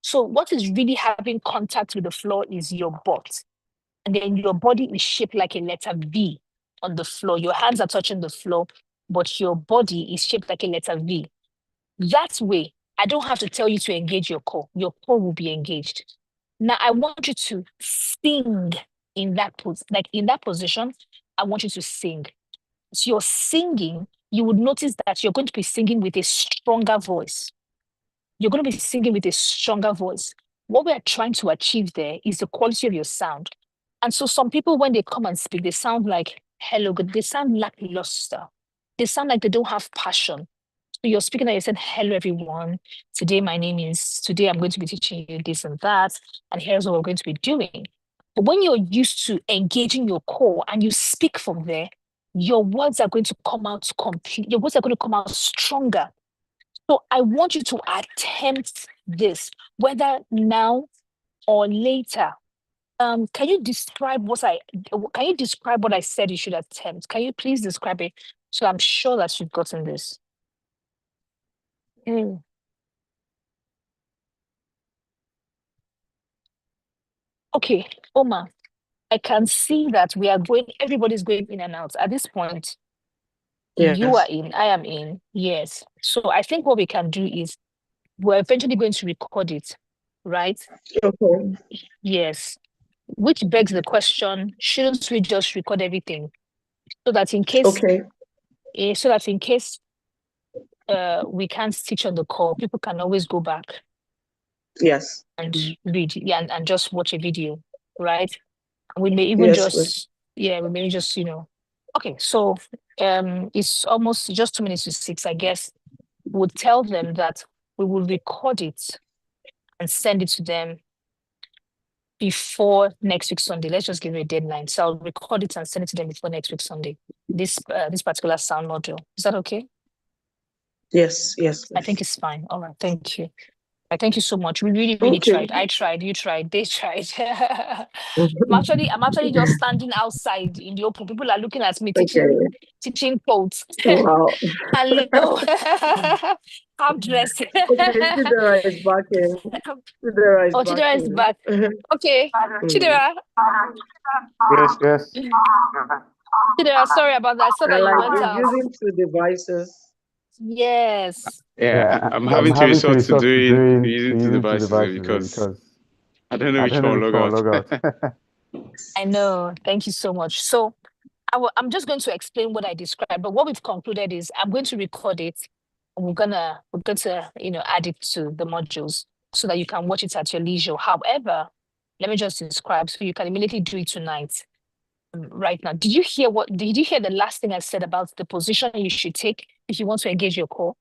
So what is really having contact with the floor is your butt. And then your body is shaped like a letter V on the floor. Your hands are touching the floor, but your body is shaped like a letter V. That way, I don't have to tell you to engage your core. Your core will be engaged. Now, I want you to sing in that position. I want you to sing. So you're singing, you would notice that you're going to be singing with a stronger voice. You're going to be singing with a stronger voice. What we're trying to achieve there is the quality of your sound. And so some people, when they come and speak, they sound like, hello, good. They sound lackluster. They sound like they don't have passion. So you're speaking and you said, hello, everyone. Today I'm going to be teaching you this and that. And here's what we're going to be doing. But when you're used to engaging your core and you speak from there, your words are going to come out your words are going to come out stronger. So I want you to attempt this, whether now or later. Can you describe what I said you should attempt? Can you please describe it? So I'm sure that you've gotten this. Okay, Oma, I can see that everybody's going in and out. At this point, Yes. you are in, I am in, yes. So I think what we can do is we're eventually going to record it, right? Okay. Yes. Which begs the question, shouldn't we just record everything? So that in case we can't teach on the call, people can always go back. Yes. And read, and just watch a video, right? We may even we may just, okay, so it's almost just 2 minutes to 6, I guess. We'll tell them that we will record it and send it to them before next week Sunday. Let's just give it a deadline. So I'll record it and send it to them before next week Sunday. This particular sound module. Is that okay? Yes. I think it's fine. All right, thank you. Thank you so much. We really tried. I tried, you tried, they tried. I'm actually just standing outside in the open. People are looking at me teaching quotes. Wow. Hello. I'm dressed. Chidera is back in. Chidera is back. Okay. Chidera. Yes. Chidera, sorry about that. I saw that you went out. Using 2 devices. Yes. Yeah, I'm having to resort to doing using 2 devices because I don't know which one log out. I know. Thank you so much. So I'm just going to explain what I described, but what we've concluded is I'm going to record it and we're going to add it to the modules so that you can watch it at your leisure. However, let me just describe so you can immediately do it tonight. right now. Did you hear the last thing I said about the position you should take if you want to engage your call?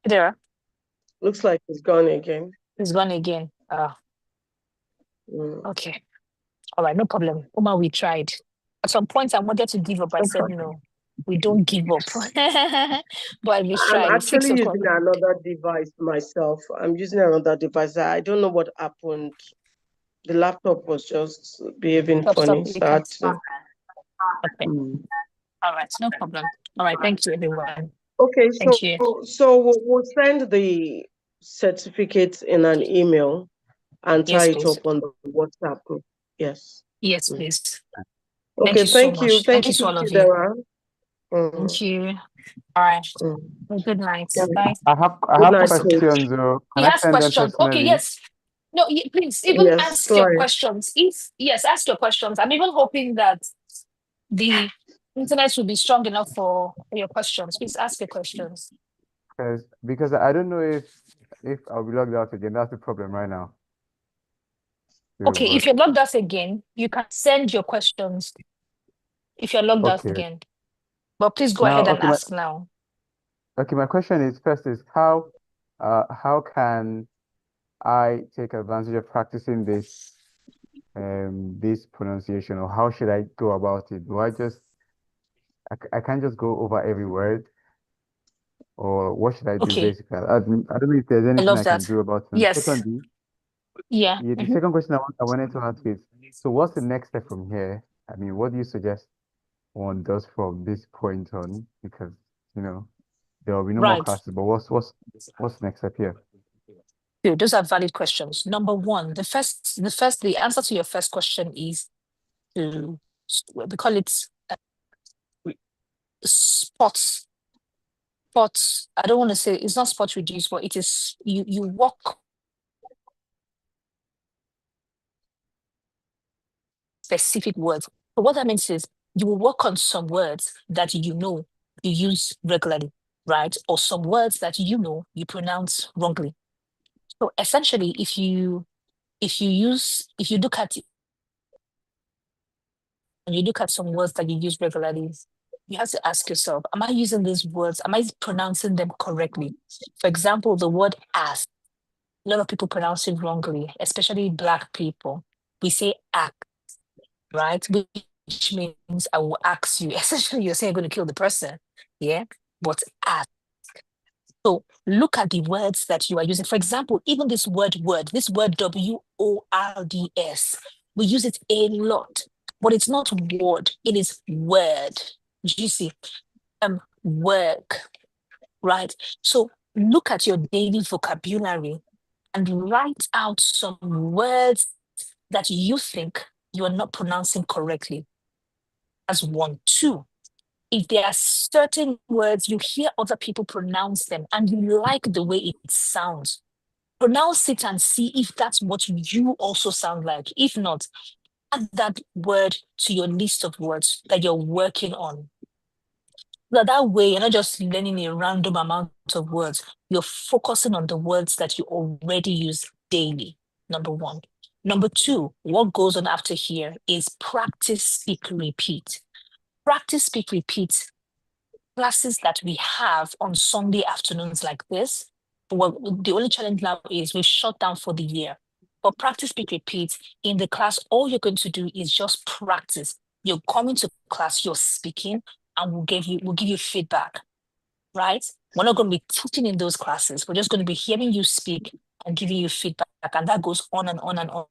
There. Looks like it's gone again. It's gone again. Okay. All right, no problem. Uma, we tried. At some point, I wanted to give up. I said, no, we don't give up. But we tried. I'm actually using another device myself. I'm using another device. I don't know what happened. The laptop was just behaving funny. Okay. All right, no problem. All right, thank you, everyone. Okay, thank you. So we'll send the certificates in an email and tie it up on the WhatsApp group. Yes. Yes, please. Okay, thank you. Thank you to all of you. Thank you. All right. Good night. Bye. I have questions. Can I send questions? Okay, yes. No, please even ask your questions. Ask your questions. I'm even hoping that the internet will be strong enough for your questions. Please ask your questions. Because I don't know if I'll be logged out again. That's the problem right now. Okay, if you're logged out again, you can send your questions if you're logged out again. But please go ahead and ask now. Okay, my question is how can I take advantage of practicing this pronunciation, or how should I go about it? Do I can't just go over every word, or what should I do basically? I don't know if there's anything I can do about it. Yes. Secondly, the second question I wanted to ask is, so what's the next step from here? I mean, what do you suggest one does from this point on? Because there will be no more classes, but what's next step here? Good. Those are valid questions. Number one, the answer to your first question is we call it spots. I don't want to say it's not spot reduce, but it is you work specific words. So what that means is you will work on some words that you use regularly, right? Or some words that you pronounce wrongly. So essentially, if you look at some words that you use regularly, you have to ask yourself, am I using these words? Am I pronouncing them correctly? For example, the word ask. A lot of people pronounce it wrongly, especially Black people. We say ask, right? Which means I will ask you. Essentially, you're saying you're going to kill the person. Yeah? But ask. So look at the words that you are using. For example, even this word, this word WORDS, we use it a lot, but it's not word, it is word. You see, work, right? So look at your daily vocabulary and write out some words that you think you are not pronouncing correctly. As 1, 2. If there are certain words, you hear other people pronounce them and you like the way it sounds, pronounce it and see if that's what you also sound like. If not, add that word to your list of words that you're working on. That way, you're not just learning a random amount of words. You're focusing on the words that you already use daily, number 1. Number 2, what goes on after here is practice, speak, repeat. Practice, speak, repeat classes that we have on Sunday afternoons like this. Well, the only challenge now is we've shut down for the year. But practice, speak, repeat. In the class, all you're going to do is just practice. You're coming to class, you're speaking, and we'll give you feedback, right? We're not going to be teaching in those classes. We're just going to be hearing you speak and giving you feedback, and that goes on and on and on.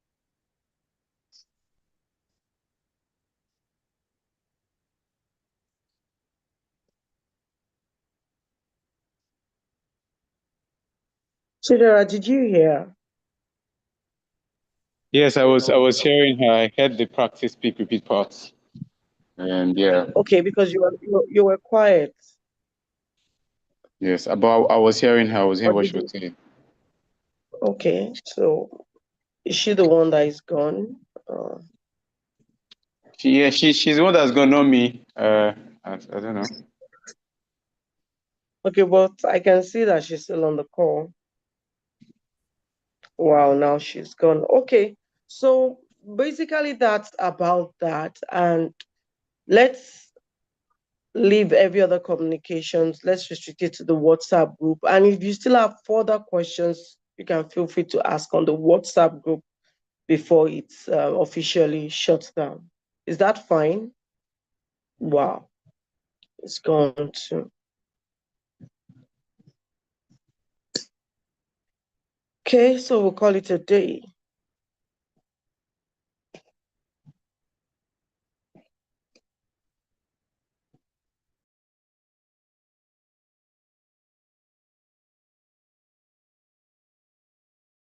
Chidera, did you hear? Yes, I was hearing her. I heard the practice, speak, repeat parts. And yeah. Okay, because you were quiet. Yes, but I was hearing her. I was hearing what she was saying. Okay, so is she the one that is gone? She's the one that's gone, not me. I don't know. Okay, but I can see that she's still on the call. Wow, now she's gone. Okay, so basically that's about that. And let's leave every other communications. Let's restrict it to the WhatsApp group. And if you still have further questions, you can feel free to ask on the WhatsApp group before it's officially shut down. Is that fine? Wow, it's gone too. Okay, so we'll call it a day.